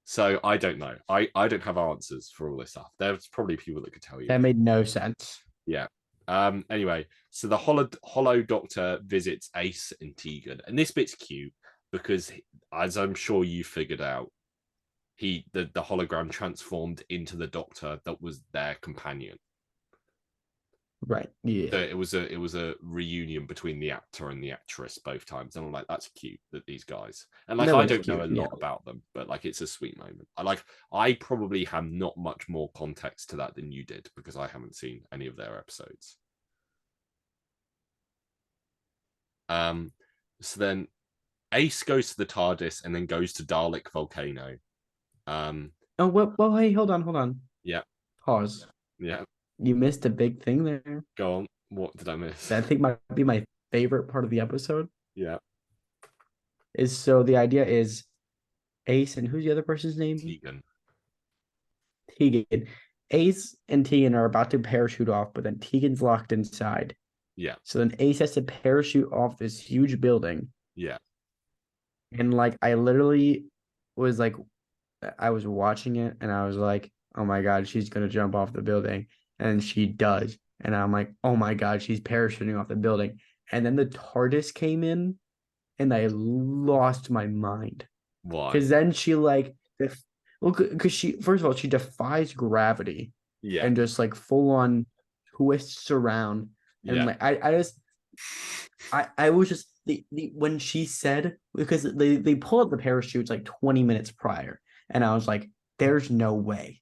Speaker 1: So I don't know. I don't have answers for all this stuff. There's probably people that could tell you.
Speaker 2: That made no sense.
Speaker 1: Yeah. Anyway, so the Hollow Doctor visits Ace and Tegan, and this bit's cute because, as I'm sure you figured out, the hologram transformed into the Doctor that was their companion.
Speaker 2: Right. Yeah.
Speaker 1: So it was a reunion between the actor and the actress both times, and I'm like, that's cute that these guys, and like
Speaker 2: That
Speaker 1: I
Speaker 2: was
Speaker 1: don't know
Speaker 2: cute.
Speaker 1: a
Speaker 2: Yeah.
Speaker 1: lot about them, but like it's a sweet moment. I probably have not much more context to that than you did because I haven't seen any of their episodes. So then Ace goes to the TARDIS and then goes to Dalek Volcano.
Speaker 2: Oh well, hey, hold on.
Speaker 1: Yeah,
Speaker 2: Pause.
Speaker 1: yeah.
Speaker 2: You missed a big thing there.
Speaker 1: Go on. What did I miss?
Speaker 2: That I think might be my favorite part of the episode.
Speaker 1: Yeah,
Speaker 2: Is so the idea is Ace and who's the other person's name?
Speaker 1: Tegan.
Speaker 2: Tegan. Ace and Tegan are about to parachute off, but then Tegan's locked inside.
Speaker 1: Yeah,
Speaker 2: So then Ace has to parachute off this huge building.
Speaker 1: yeah,
Speaker 2: And like I literally was like I was watching it and I was like, oh my God, she's gonna jump off the building. And she does. And I'm like, oh my God, she's parachuting off the building. And then the TARDIS came in and I lost my mind.
Speaker 1: Why?
Speaker 2: Because then she like, well, because she, first of all, she defies gravity
Speaker 1: Yeah,
Speaker 2: and just like full on twists around. And
Speaker 1: yeah,
Speaker 2: like, I was just when she said, because they pull up the parachutes like 20 minutes prior, and I was like, there's no way.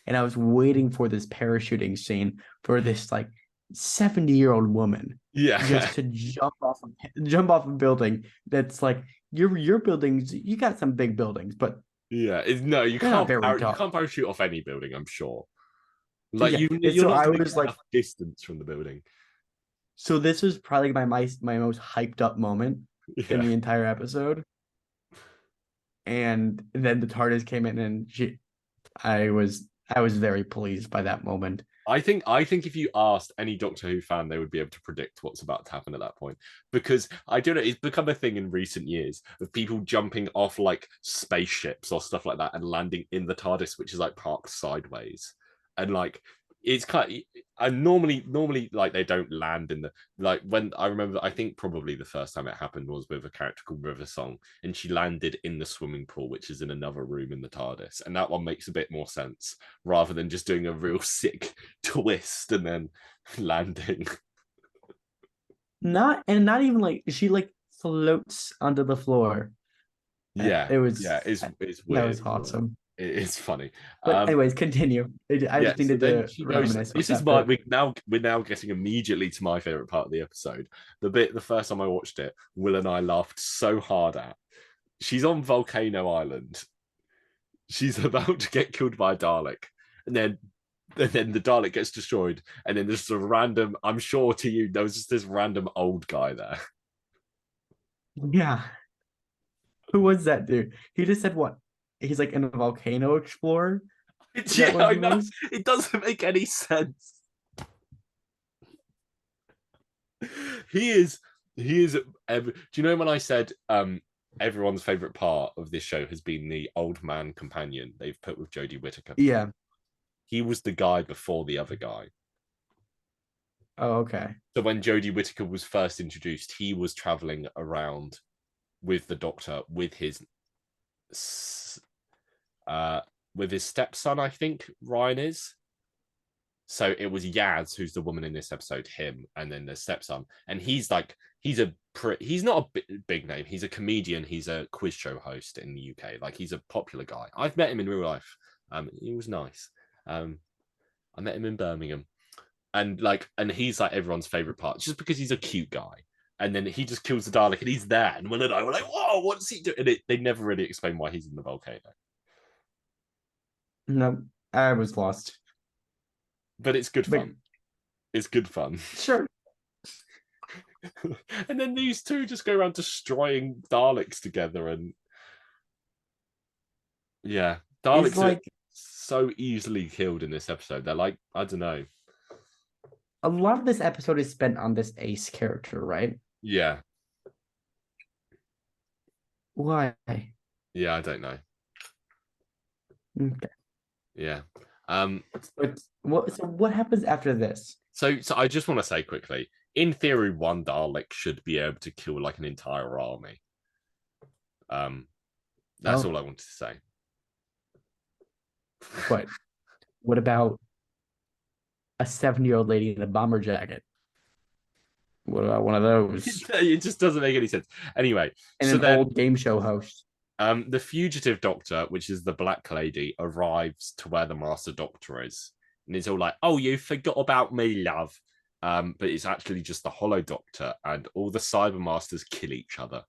Speaker 2: And I was waiting for this parachuting scene for this like 70-year-old woman
Speaker 1: yeah,
Speaker 2: just to jump off a building that's like your buildings, you got some big buildings, but
Speaker 1: yeah. No, you
Speaker 2: they're not
Speaker 1: can't.
Speaker 2: very
Speaker 1: You
Speaker 2: tall.
Speaker 1: can't parachute off any building. I'm sure. Like
Speaker 2: Yeah. And
Speaker 1: you're
Speaker 2: so
Speaker 1: not
Speaker 2: I
Speaker 1: going to
Speaker 2: was
Speaker 1: get
Speaker 2: like,
Speaker 1: enough distance from the building.
Speaker 2: so this was probably my most hyped up moment in
Speaker 1: Yeah.
Speaker 2: the entire episode. And then the TARDIS came in and I was very pleased by that moment.
Speaker 1: I think if you asked any Doctor Who fan, they would be able to predict what's about to happen at that point. Because I don't know, it's become a thing in recent years of people jumping off like spaceships or stuff like that and landing in the TARDIS, which is like parked sideways. And like it's kind of, and normally like they don't land in the, like when I remember, I think probably the first time it happened was with a character called River Song, and she landed in the swimming pool, which is in another room in the TARDIS. And that one makes a bit more sense rather than just doing a real sick twist and then landing.
Speaker 2: Not even like she like floats under the floor.
Speaker 1: Yeah,
Speaker 2: It was
Speaker 1: yeah, it's
Speaker 2: that
Speaker 1: weird.
Speaker 2: was awesome.
Speaker 1: It is funny.
Speaker 2: But anyways, continue. I
Speaker 1: Yeah,
Speaker 2: just
Speaker 1: so
Speaker 2: needed
Speaker 1: then
Speaker 2: to
Speaker 1: she goes.
Speaker 2: reminisce about
Speaker 1: This is
Speaker 2: that
Speaker 1: my
Speaker 2: bit.
Speaker 1: we're now getting immediately to my favorite part of the episode. The first time I watched it, Will and I laughed so hard at. She's on Volcano Island. She's about to get killed by a Dalek, and then the Dalek gets destroyed, and then there's just a random. I'm sure to you, there was just this random old guy there.
Speaker 2: Yeah. Who was that dude? He just said what? He's like in a volcano explorer. Is that
Speaker 1: Yeah,
Speaker 2: what
Speaker 1: I
Speaker 2: he
Speaker 1: know.
Speaker 2: was?
Speaker 1: It doesn't make any sense. He is. He is. Do you know when I said everyone's favorite part of this show has been the old man companion they've put with Jodie Whittaker?
Speaker 2: Yeah.
Speaker 1: He was the guy before the other guy.
Speaker 2: Oh, okay.
Speaker 1: So when Jodie Whittaker was first introduced, he was traveling around with the Doctor uh with his stepson. I think Ryan is. So it was Yaz, who's the woman in this episode, him, and then the stepson. And he's like, he's not a big name. He's a comedian. He's a quiz show host in the UK. Like he's a popular guy. I've met him in real life. He was nice. I met him in Birmingham, and he's like everyone's favorite part, just because he's a cute guy. And then he just kills the Dalek, and he's there. And Will and I were like, "Whoa, what's he doing?" And they never really explain why he's in the volcano.
Speaker 2: No, I was lost.
Speaker 1: But it's good
Speaker 2: But
Speaker 1: fun. It's good fun.
Speaker 2: sure.
Speaker 1: And then these two just go around destroying Daleks together, and yeah,
Speaker 2: It's
Speaker 1: Daleks are
Speaker 2: like
Speaker 1: so easily killed in this episode. They're like, I don't know.
Speaker 2: a lot of this episode is spent on this Ace character, right?
Speaker 1: Yeah,
Speaker 2: Why?
Speaker 1: yeah, I don't know.
Speaker 2: Okay.
Speaker 1: Yeah.
Speaker 2: But what happens after this?
Speaker 1: So I just want to say quickly, in theory, one Dalek should be able to kill like an entire army. That's
Speaker 2: Oh,
Speaker 1: all I wanted to say.
Speaker 2: but what about a 70-year-old lady in a bomber jacket? What about one of those?
Speaker 1: It just doesn't make any sense. Anyway,
Speaker 2: And
Speaker 1: so
Speaker 2: an
Speaker 1: then
Speaker 2: old game show host.
Speaker 1: the fugitive Doctor, which is the Black Lady, arrives to where the Master Doctor is, and it's all like, "Oh, you forgot about me, love." But it's actually just the Hollow Doctor, and all the Cyber Masters kill each other.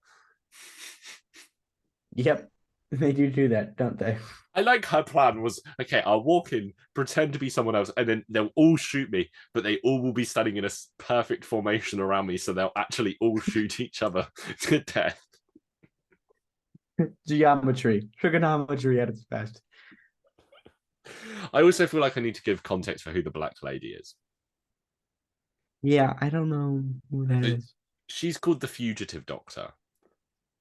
Speaker 2: Yep. They do that, don't they?
Speaker 1: I like her plan was, okay, I'll walk in, pretend to be someone else, and then they'll all shoot me, but they all will be standing in a perfect formation around me, so they'll actually all shoot each other to death.
Speaker 2: Geometry, trigonometry at its best.
Speaker 1: I also feel like I need to give context for who the Black Lady is.
Speaker 2: Yeah, I don't know who that is.
Speaker 1: She's called the Fugitive Doctor.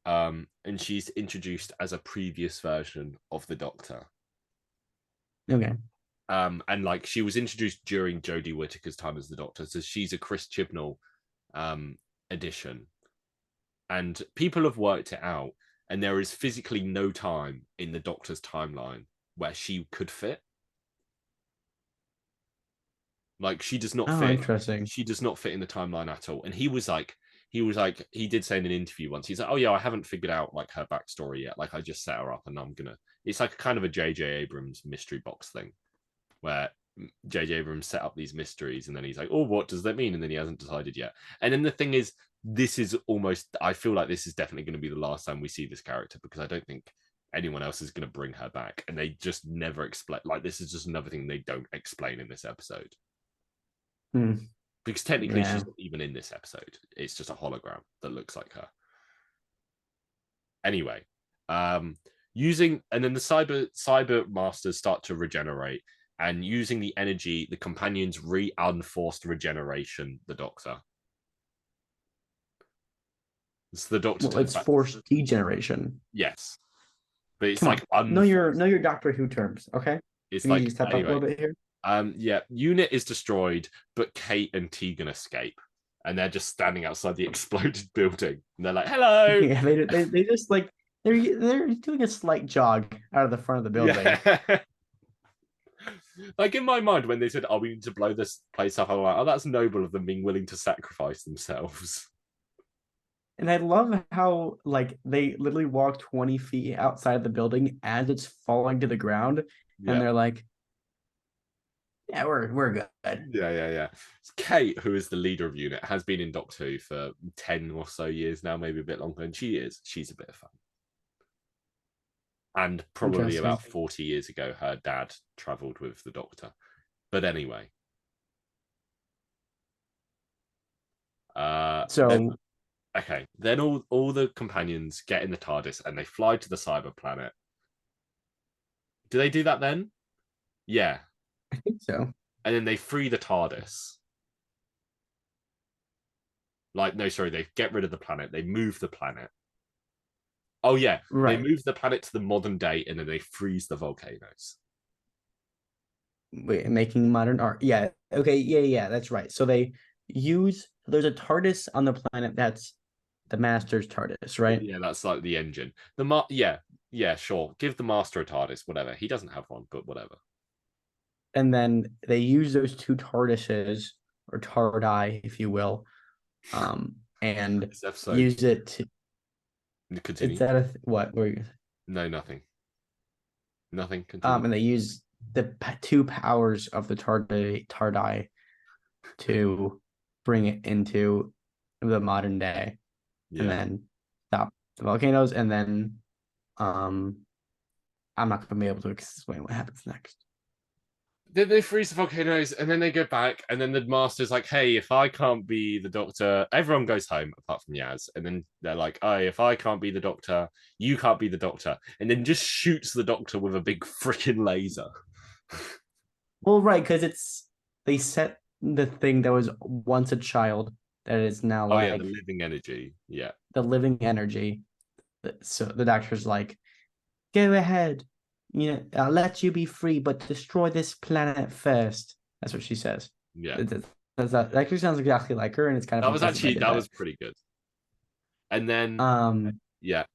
Speaker 1: And she's introduced as a previous version of the Doctor.
Speaker 2: Okay.
Speaker 1: And like she was introduced during Jodie Whittaker's time as the Doctor, so she's a Chris Chibnall edition. And people have worked it out, and there is physically no time in the Doctor's timeline where she could fit. Like she does not
Speaker 2: Oh,
Speaker 1: fit.
Speaker 2: interesting.
Speaker 1: She does not fit in the timeline at all. And he did say in an interview once, he's like, oh yeah, I haven't figured out like her backstory yet. Like I just set her up and I'm gonna. It's like kind of a J.J. Abrams mystery box thing, where J.J. Abrams set up these mysteries and then he's like, oh, what does that mean? And then he hasn't decided yet. And then the thing is, this is almost. I feel like this is definitely going to be the last time we see this character because I don't think anyone else is going to bring her back, and they just never explain. Like this is just another thing they don't explain in this episode.
Speaker 2: Hmm.
Speaker 1: Because technically
Speaker 2: Yeah.
Speaker 1: she's not even in this episode. It's just a hologram that looks like her. Anyway, using and then the cyber masters start to regenerate and using the energy, the companions unforced regeneration. The Doctor. So the Doctor.
Speaker 2: Well, it's forced degeneration.
Speaker 1: Yes, but it's
Speaker 2: Come
Speaker 1: like
Speaker 2: on. Know your Doctor Who terms, okay?
Speaker 1: It's
Speaker 2: You need
Speaker 1: like
Speaker 2: to step up a
Speaker 1: anyway.
Speaker 2: little bit here.
Speaker 1: Yeah, unit is destroyed, but Kate and Tegan escape, and they're just standing outside the exploded building, and they're like, "Hello."
Speaker 2: Yeah, they just like they're doing a slight jog out of the front of the building.
Speaker 1: Yeah. Like in my mind, when they said, "Oh, we need to blow this place up," I'm like, "Oh, that's noble of them being willing to sacrifice themselves."
Speaker 2: And I love how like they literally walk 20 feet outside the building as it's falling to the ground, and
Speaker 1: Yeah,
Speaker 2: they're like, "Yeah, we're good."
Speaker 1: yeah. Kate, who is the leader of unit, has been in Doctor Who for 10 or so years now, maybe a bit longer, and she's a bit of fun. And probably
Speaker 2: Interesting.
Speaker 1: about 40 years ago, her dad traveled with the Doctor. But anyway,
Speaker 2: So
Speaker 1: then all the companions get in the TARDIS and they fly to the cyber planet. Do they do that then? Yeah.
Speaker 2: I think so.
Speaker 1: And then they free the TARDIS. Like, no, sorry, they get rid of the planet. They move the planet. Oh, yeah.
Speaker 2: Right.
Speaker 1: They move the planet to the modern day and then they freeze the volcanoes.
Speaker 2: Wait, making modern art. Yeah. Okay. Yeah. That's right. So there's a TARDIS on the planet that's the Master's TARDIS, right?
Speaker 1: Yeah, that's like the engine. Yeah, sure. Give the Master a TARDIS, whatever. He doesn't have one, but whatever.
Speaker 2: And then they use those two TARDISes or TARDI, if you will, and
Speaker 1: This episode.
Speaker 2: use it to.
Speaker 1: Continue.
Speaker 2: Is that what? Were you?
Speaker 1: No, nothing. Nothing. Continue.
Speaker 2: And they use the two powers of the TARDI to bring it into the modern day, and then stop the volcanoes, and then I'm not gonna be able to explain what happens next.
Speaker 1: Then they freeze the volcanoes and then they go back and then the Master's like, hey, if I can't be the Doctor, everyone goes home apart from Yaz. And then they're like, oh, if I can't be the Doctor, you can't be the Doctor. And then just shoots the Doctor with a big freaking laser.
Speaker 2: Well, right, because they set the thing that was once a child that is now
Speaker 1: Oh, yeah,
Speaker 2: like
Speaker 1: the living energy. Yeah.
Speaker 2: the living energy. So the Doctor's like, go ahead, I'll let you be free, but destroy this planet first. That's what she says.
Speaker 1: Yeah.
Speaker 2: That actually sounds exactly like her, and it's kind of
Speaker 1: That was pretty good. And then yeah.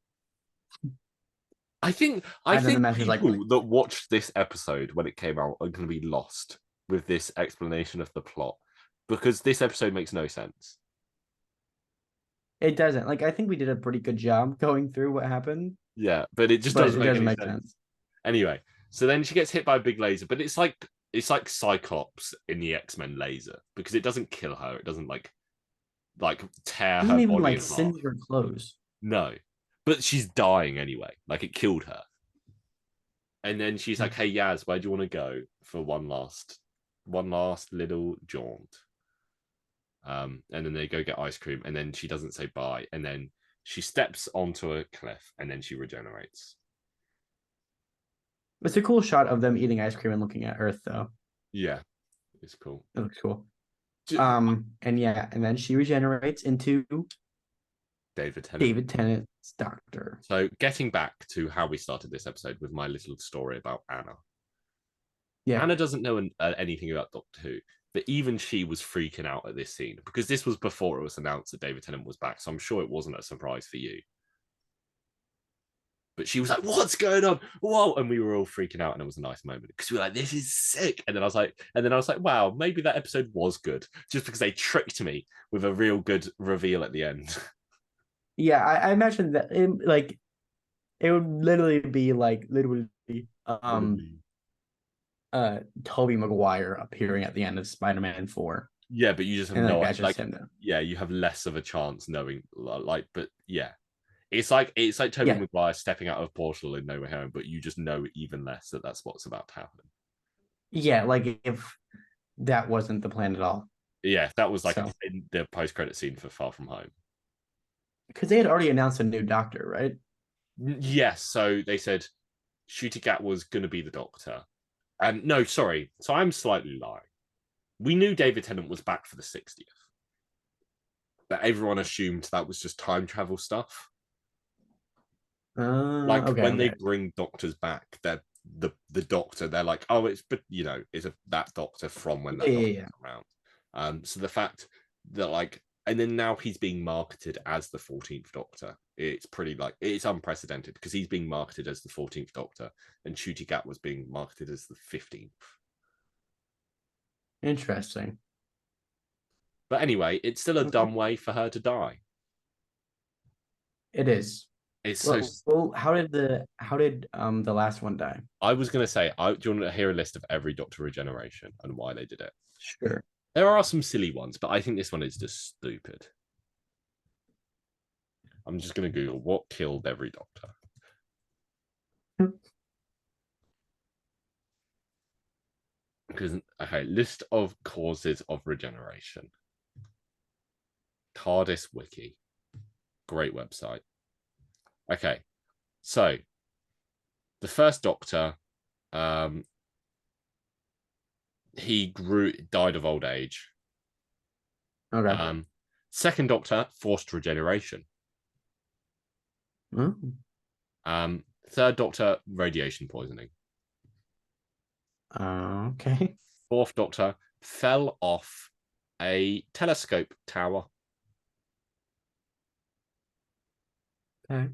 Speaker 1: I think people
Speaker 2: like,
Speaker 1: that watched this episode when it came out are going to be lost with this explanation of the plot because this episode makes no sense.
Speaker 2: It doesn't. Like, I think we did a pretty good job going through what happened.
Speaker 1: Yeah, but it just doesn't make
Speaker 2: sense.
Speaker 1: sense. Anyway, so then she gets hit by a big laser, but it's like Cyclops in the X-Men laser because it doesn't kill her. It doesn't like tear her body
Speaker 2: even like
Speaker 1: apart.
Speaker 2: singe her clothes.
Speaker 1: No, but she's dying anyway. Like it killed her. And then she's like, "Hey Yaz, where do you want to go for one last little jaunt?" And then they go get ice cream, and then she doesn't say bye, and then she steps onto a cliff, and then she regenerates.
Speaker 2: It's a cool shot of them eating ice cream and looking at Earth, though.
Speaker 1: Yeah, it's cool.
Speaker 2: It looks cool. And then she regenerates into
Speaker 1: David
Speaker 2: Tennant's Doctor.
Speaker 1: So getting back to how we started this episode with my little story about Anna.
Speaker 2: Yeah.
Speaker 1: Hannah doesn't know anything about Doctor Who, but even she was freaking out at this scene because this was before it was announced that David Tennant was back. So I'm sure it wasn't a surprise for you. But she was like, "What's going on? Whoa!" And we were all freaking out, and it was a nice moment because we were like, "This is sick." And then I was like, "Wow, maybe that episode was good just because they tricked me with a real good reveal at the end."
Speaker 2: Yeah, I imagine that it would literally be like literally Tobey Maguire appearing at the end of Spider-Man 4.
Speaker 1: Yeah, but you just have
Speaker 2: And like
Speaker 1: no
Speaker 2: that's just
Speaker 1: like.
Speaker 2: him though.
Speaker 1: Yeah, you have less of a chance knowing like. But yeah, it's like Tobey
Speaker 2: Yeah.
Speaker 1: Maguire stepping out of Portal in No Way Home, but you just know even less that that's what's about to happen.
Speaker 2: Yeah, like if that wasn't the plan at all.
Speaker 1: Yeah, that was like
Speaker 2: So
Speaker 1: in the post-credit scene for Far From Home.
Speaker 2: because they had already announced a new Doctor, right?
Speaker 1: Yes, so they said Ncuti Gat was going to be the Doctor. And no, sorry. So I'm slightly lying. We knew David Tennant was back for the 60th. But everyone assumed that was just time travel stuff. Like
Speaker 2: Okay,
Speaker 1: when they
Speaker 2: okay.
Speaker 1: bring doctors back, they're the doctor, they're like, oh, it's but it's that doctor from when that
Speaker 2: Yeah,
Speaker 1: doctor
Speaker 2: yeah, yeah.
Speaker 1: was around. So the fact that like and then now he's being marketed as the 14th Doctor. It's pretty like it's unprecedented because he's being marketed as the 14th Doctor, and Ncuti Gat was being marketed as the 15th.
Speaker 2: Interesting.
Speaker 1: But anyway, it's still a
Speaker 2: Okay.
Speaker 1: dumb way for her to die.
Speaker 2: It is.
Speaker 1: It's so.
Speaker 2: Well, how did the last one die?
Speaker 1: I was going to say, do you want to hear a list of every Doctor regeneration and why they did it?
Speaker 2: Sure.
Speaker 1: There are some silly ones, but I think this one is just stupid. I'm just going to Google what killed every Doctor. Because, okay, list of causes of regeneration. TARDIS Wiki. Great website. Okay, so the first Doctor, he died of old age.
Speaker 2: Okay.
Speaker 1: Second Doctor, forced regeneration. Third Doctor, radiation poisoning.
Speaker 2: Okay.
Speaker 1: Fourth Doctor fell off a telescope tower.
Speaker 2: Okay.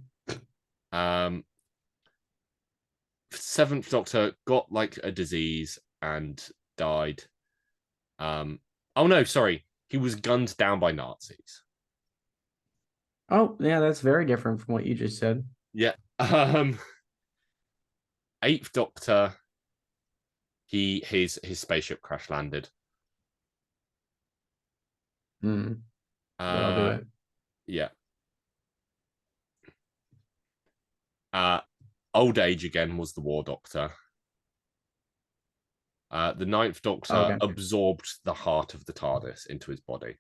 Speaker 1: Seventh Doctor got like a disease and died. Oh no, sorry, he was gunned down by Nazis.
Speaker 2: Oh, yeah, that's very different from what you just said.
Speaker 1: Yeah. Eighth Doctor, his spaceship crash landed.
Speaker 2: That'll do it.
Speaker 1: Yeah. Old age again was the War Doctor. The Ninth Doctor
Speaker 2: Okay.
Speaker 1: absorbed the heart of the TARDIS into his body.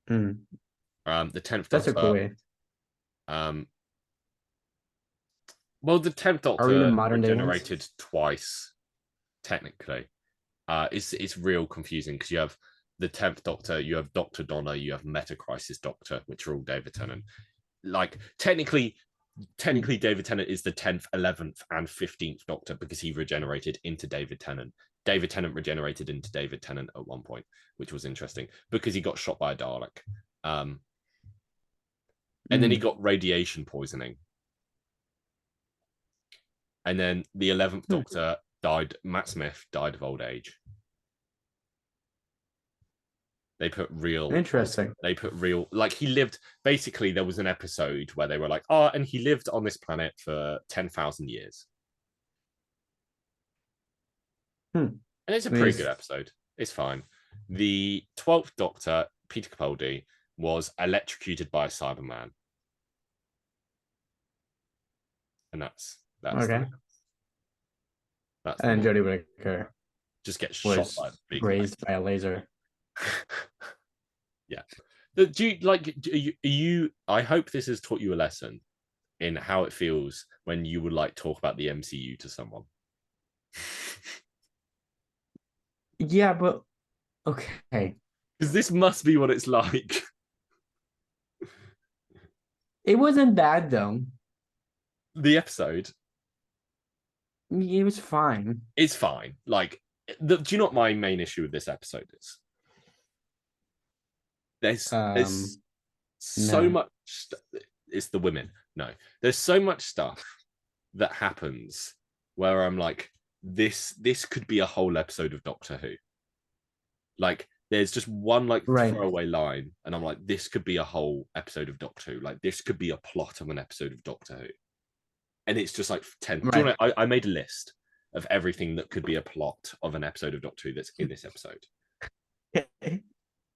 Speaker 1: The 10th
Speaker 2: That's
Speaker 1: Doctor.
Speaker 2: a cool way.
Speaker 1: Well, the 10th
Speaker 2: Are we in the
Speaker 1: Doctor
Speaker 2: modern day ones?
Speaker 1: regenerated twice, technically. It's real confusing because you have the 10th Doctor, you have Dr. Donna, you have Metacrisis Doctor, which are all David Tennant. Like, technically, David Tennant is the 10th, 11th, and 15th Doctor because he regenerated into David Tennant. David Tennant regenerated into David Tennant at one point, which was interesting because he got shot by a Dalek. And then he got radiation poisoning. And then the 11th Doctor died, Matt Smith died of old age. They put real
Speaker 2: Interesting.
Speaker 1: They put real like he lived basically there was an episode where they were like, oh, and he lived on this planet for 10,000 years. And it's a pretty good episode. It's fine. The 12th Doctor, Peter Capaldi, was electrocuted by a Cyberman. And that's
Speaker 2: okay.
Speaker 1: That's
Speaker 2: and Jodie Whittaker
Speaker 1: just gets shot by a big
Speaker 2: grazed by a laser.
Speaker 1: Yeah. Do you like? I hope this has taught you a lesson in how it feels when you would like talk about the MCU to someone.
Speaker 2: Yeah, but okay.
Speaker 1: Because this must be what it's like.
Speaker 2: It wasn't bad though.
Speaker 1: The episode.
Speaker 2: It was fine.
Speaker 1: It's fine. Like, do you know what my main issue with this episode is? There's
Speaker 2: Um,
Speaker 1: so
Speaker 2: no.
Speaker 1: much. It's the women. No, there's so much stuff that happens where I'm like, this could be a whole episode of Doctor Who. Like, there's just one like
Speaker 2: Right.
Speaker 1: throwaway line, and I'm like, this could be a whole episode of Doctor Who. Like, this could be a plot of an episode of Doctor Who. And it's just like 10. Do you
Speaker 2: Right.
Speaker 1: want I made a list of everything that could be a plot of an episode of Doctor Who that's in this episode.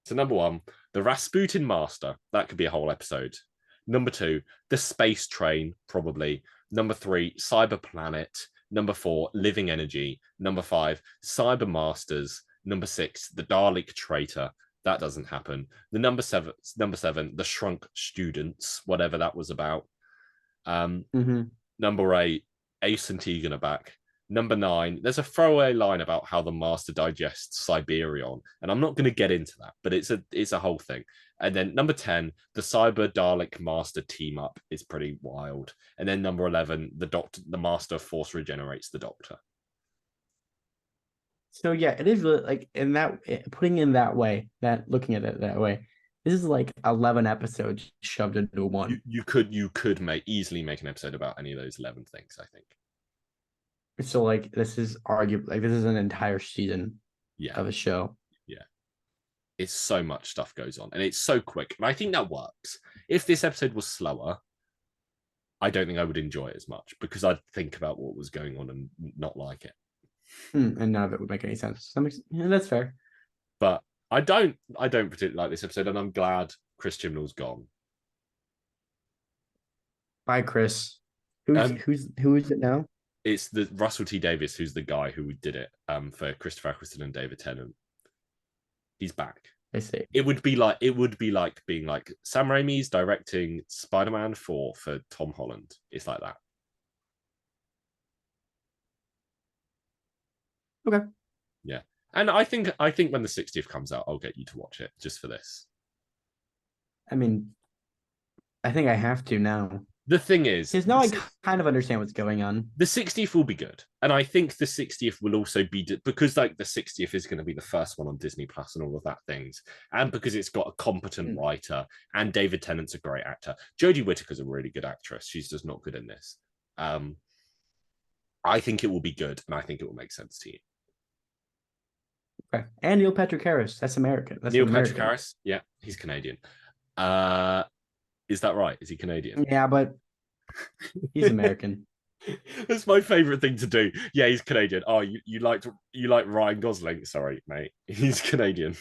Speaker 1: So number one, the Rasputin Master. That could be a whole episode. Number two, the space train, probably. Number three, Cyber Planet. Number four, Living Energy. Number five, Cyber Masters. Number six, the Dalek Traitor. That doesn't happen. The number seven, the Shrunk Students, whatever that was about.
Speaker 2: Mm-hmm.
Speaker 1: Number eight, Ace and Tegan are back. Number nine, there's a throwaway line about how the Master digests Cyberion, and I'm not going to get into that, but it's a whole thing. And then number 10, the Cyber Dalek Master team up is pretty wild. And then number 11, the Master force regenerates the Doctor.
Speaker 2: So yeah, it is really like in that putting in that way, that looking at it that way, this is like 11 episodes shoved into one.
Speaker 1: You could easily make an episode about any of those 11 things, I think.
Speaker 2: So like this is arguably like this is an entire season
Speaker 1: Yeah.
Speaker 2: of a show.
Speaker 1: Yeah. It's so much stuff goes on and it's so quick. And I think that works. If this episode was slower, I don't think I would enjoy it as much because I'd think about what was going on and not like it.
Speaker 2: And none of it would make any sense. Yeah, that's fair.
Speaker 1: But I don't particularly like this episode, and I'm glad Chris Chibnall's gone.
Speaker 2: Bye, Chris. Who is it now?
Speaker 1: It's the Russell T Davies, who's the guy who did it for Christopher Eccleston and David Tennant. He's back.
Speaker 2: I see.
Speaker 1: It would be like being like Sam Raimi's directing Spider-Man 4 for Tom Holland. It's like that.
Speaker 2: Okay.
Speaker 1: Yeah. And I think when the 60th comes out, I'll get you to watch it just for this.
Speaker 2: I mean, I think I have to now.
Speaker 1: The thing is,
Speaker 2: because now I kind of understand what's going on.
Speaker 1: The 60th will be good, and I think the 60th will also be because like the 60th is going to be the first one on Disney Plus and all of that things, and because it's got a competent writer and David Tennant's a great actor. Jodie Whittaker's a really good actress. She's just not good in this. I think it will be good, and I think it will make sense to you.
Speaker 2: Okay. And Neil Patrick Harris. That's American. That's
Speaker 1: Neil Patrick Harris. Yeah, he's Canadian. Is that right? Is he Canadian?
Speaker 2: Yeah, but he's American.
Speaker 1: That's my favorite thing to do. Yeah, he's Canadian. Oh, you like Ryan Gosling? Sorry, mate. He's Canadian.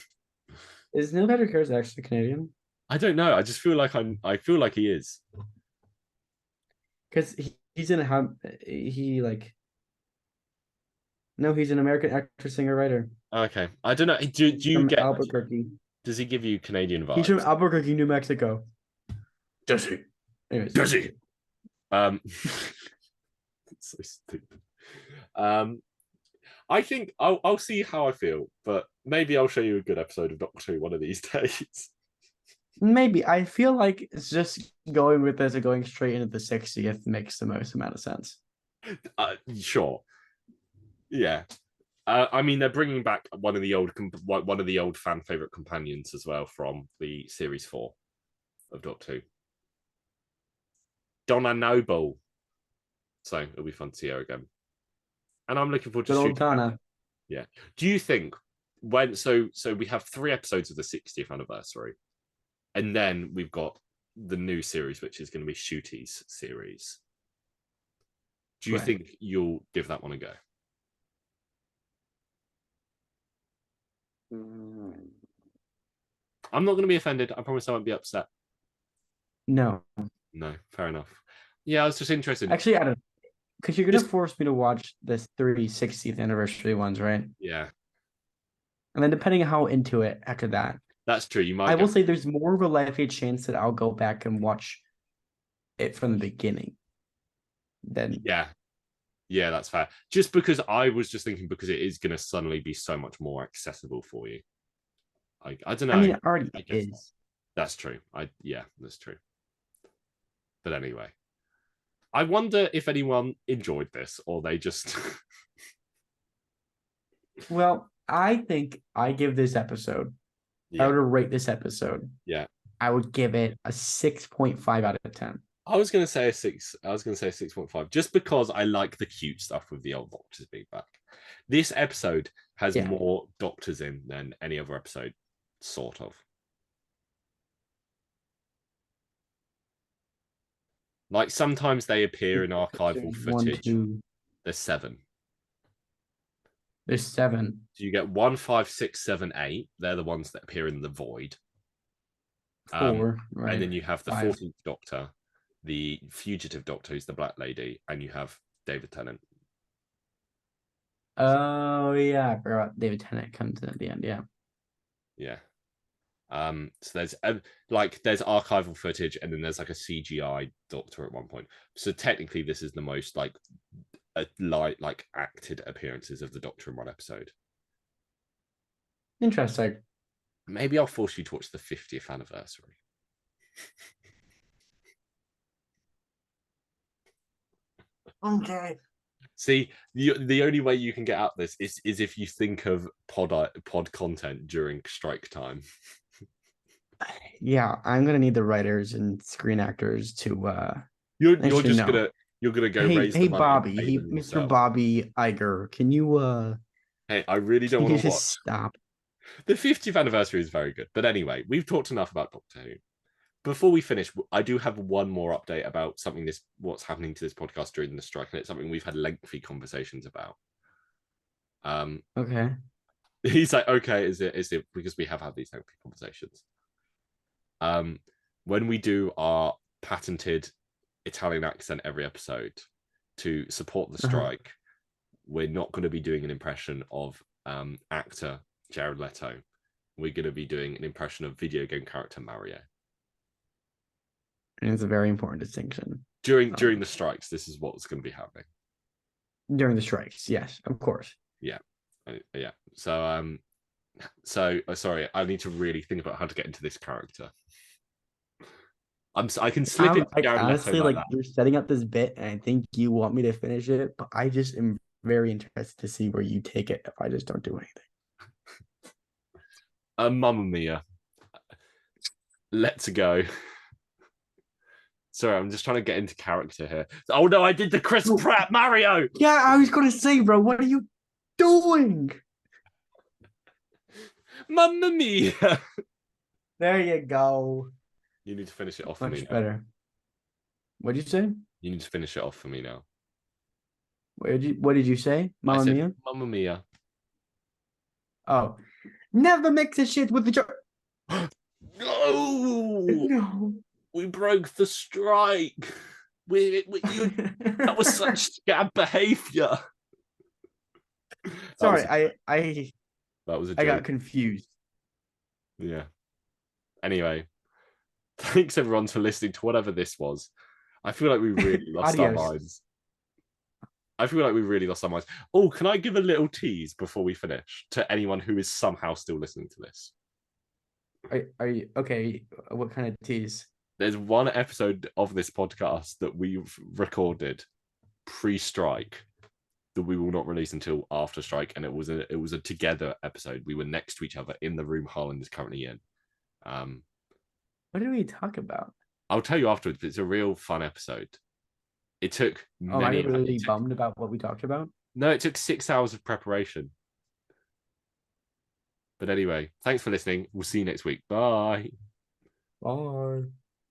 Speaker 2: Is Neil Patrick Harris actually Canadian?
Speaker 1: I don't know. I just feel like I feel like he is.
Speaker 2: Because he's in a no, he's an American actor, singer, writer.
Speaker 1: Okay, I don't know. Do you get
Speaker 2: Albuquerque?
Speaker 1: Does he give you Canadian vibes?
Speaker 2: He's from Albuquerque, New Mexico.
Speaker 1: Does he?
Speaker 2: Anyways.
Speaker 1: Does he? So stupid. I think I'll see how I feel, but maybe I'll show you a good episode of Doctor Who one of these days.
Speaker 2: Maybe. I feel like it's just going with this and going straight into the 60th makes the most amount of sense.
Speaker 1: Sure. Yeah. I mean, they're bringing back one of the old fan favorite companions as well from the series 4 of Doctor Who. Donna Noble. So it'll be fun to see her again. And I'm looking forward to shooting Donna. Yeah. Do you think so we have 3 episodes of the 60th anniversary, and then we've got the new series, which is going to be Shooty's series. Do you think you'll give that one a go? I'm not going to be offended. I promise I won't be upset.
Speaker 2: No,
Speaker 1: fair enough. Yeah, I was just interested.
Speaker 2: Actually, I don't, because you're going to force me to watch this 60th anniversary ones, right?
Speaker 1: Yeah.
Speaker 2: And then depending on how into it after that.
Speaker 1: That's true. You might.
Speaker 2: I will say there's more of a likely chance that I'll go back and watch it from the beginning. Then
Speaker 1: yeah, that's fair. Just because I was just thinking because it is going to suddenly be so much more accessible for you. I don't know.
Speaker 2: I mean, it already is.
Speaker 1: That's true. That's true. But anyway, I wonder if anyone enjoyed this or they just.
Speaker 2: Well, I think I give this episode. I
Speaker 1: Yeah,
Speaker 2: would rate this episode.
Speaker 1: yeah.
Speaker 2: I would give it a 6.5 out of 10.
Speaker 1: I was gonna say a 6. I was gonna say 6.5, just because I like the cute stuff with the old doctors being back. This episode has
Speaker 2: Yeah.
Speaker 1: more doctors in than any other episode, sort of. Like sometimes they appear in archival
Speaker 2: One,
Speaker 1: footage.
Speaker 2: two.
Speaker 1: There's 7.
Speaker 2: There's 7.
Speaker 1: So you get 1, 5, 6, 7, 8. They're the ones that appear in the void.
Speaker 2: 4. Right.
Speaker 1: And then you have the
Speaker 2: 5.
Speaker 1: 14th Doctor, the fugitive Doctor, who's the Black Lady, and you have David Tennant.
Speaker 2: Oh yeah, I forgot David Tennant comes in at the end. Yeah.
Speaker 1: Yeah. So there's there's archival footage, and then there's like a CGI Doctor at one point. So technically, this is the most like acted appearances of the Doctor in one episode.
Speaker 2: Interesting.
Speaker 1: Maybe I'll force you to watch the 50th anniversary.
Speaker 2: Okay.
Speaker 1: See, the only way you can get out this is if you think of pod content during strike time.
Speaker 2: Yeah, I'm gonna need the writers and screen actors to
Speaker 1: You're just gonna go
Speaker 2: hey,
Speaker 1: raise
Speaker 2: hey
Speaker 1: the money
Speaker 2: Bobby,
Speaker 1: and pay
Speaker 2: hey
Speaker 1: them
Speaker 2: Mr.
Speaker 1: yourself.
Speaker 2: Bobby Iger, can you
Speaker 1: Hey, I really don't
Speaker 2: can
Speaker 1: want
Speaker 2: you
Speaker 1: to watch.
Speaker 2: just stop?
Speaker 1: The 50th anniversary is very good. But anyway, we've talked enough about Doctor Who. Before we finish, I do have one more update about what's happening to this podcast during the strike, and it's something we've had lengthy conversations about.
Speaker 2: Okay.
Speaker 1: He's like, okay, is it because we have had these lengthy conversations. When we do our patented Italian accent every episode to support the strike, we're not going to be doing an impression of actor Jared Leto. We're going to be doing an impression of video game character Mario.
Speaker 2: And it's a very important distinction.
Speaker 1: During the strikes, this is what's going to be happening.
Speaker 2: During the strikes, yes, of course.
Speaker 1: Yeah. So sorry, I need to really think about how to get into this character. I can slip into Jared
Speaker 2: honestly,
Speaker 1: Leto
Speaker 2: like you're setting up this bit, and I think you want me to finish it, but I just am very interested to see where you take it if I just don't do anything.
Speaker 1: Mamma Mia. Let's go. Sorry, I'm just trying to get into character here. Oh no, I did the Chris Pratt Mario.
Speaker 2: Yeah, I was gonna say, bro, what are you doing?
Speaker 1: Mamma Mia.
Speaker 2: There you go.
Speaker 1: You need to finish it off for me.
Speaker 2: Much better. What did you say?
Speaker 1: You need to finish it off for me now.
Speaker 2: What did you say? Mamma Mia?
Speaker 1: Mamma Mia.
Speaker 2: Oh. Never mix this shit with the joke.
Speaker 1: No! We broke the strike. That was such scab behavior.
Speaker 2: Sorry,
Speaker 1: that was a joke.
Speaker 2: I got confused.
Speaker 1: Yeah. Anyway, thanks everyone for listening to whatever this was. I feel like we really lost our minds. Oh, can I give a little tease before we finish to anyone who is somehow still listening to this?
Speaker 2: Are you okay? What kind of tease?
Speaker 1: There's one episode of this podcast that we've recorded pre-strike that we will not release until after strike, and it was a together episode. We were next to each other in the room Harlan is currently in.
Speaker 2: What did we talk about?
Speaker 1: I'll tell you afterwards, but it's a real fun episode. It took
Speaker 2: am I really bummed about what we talked about?
Speaker 1: No, it took 6 hours of preparation. But anyway, thanks for listening. We'll see you next week. Bye.
Speaker 2: Bye.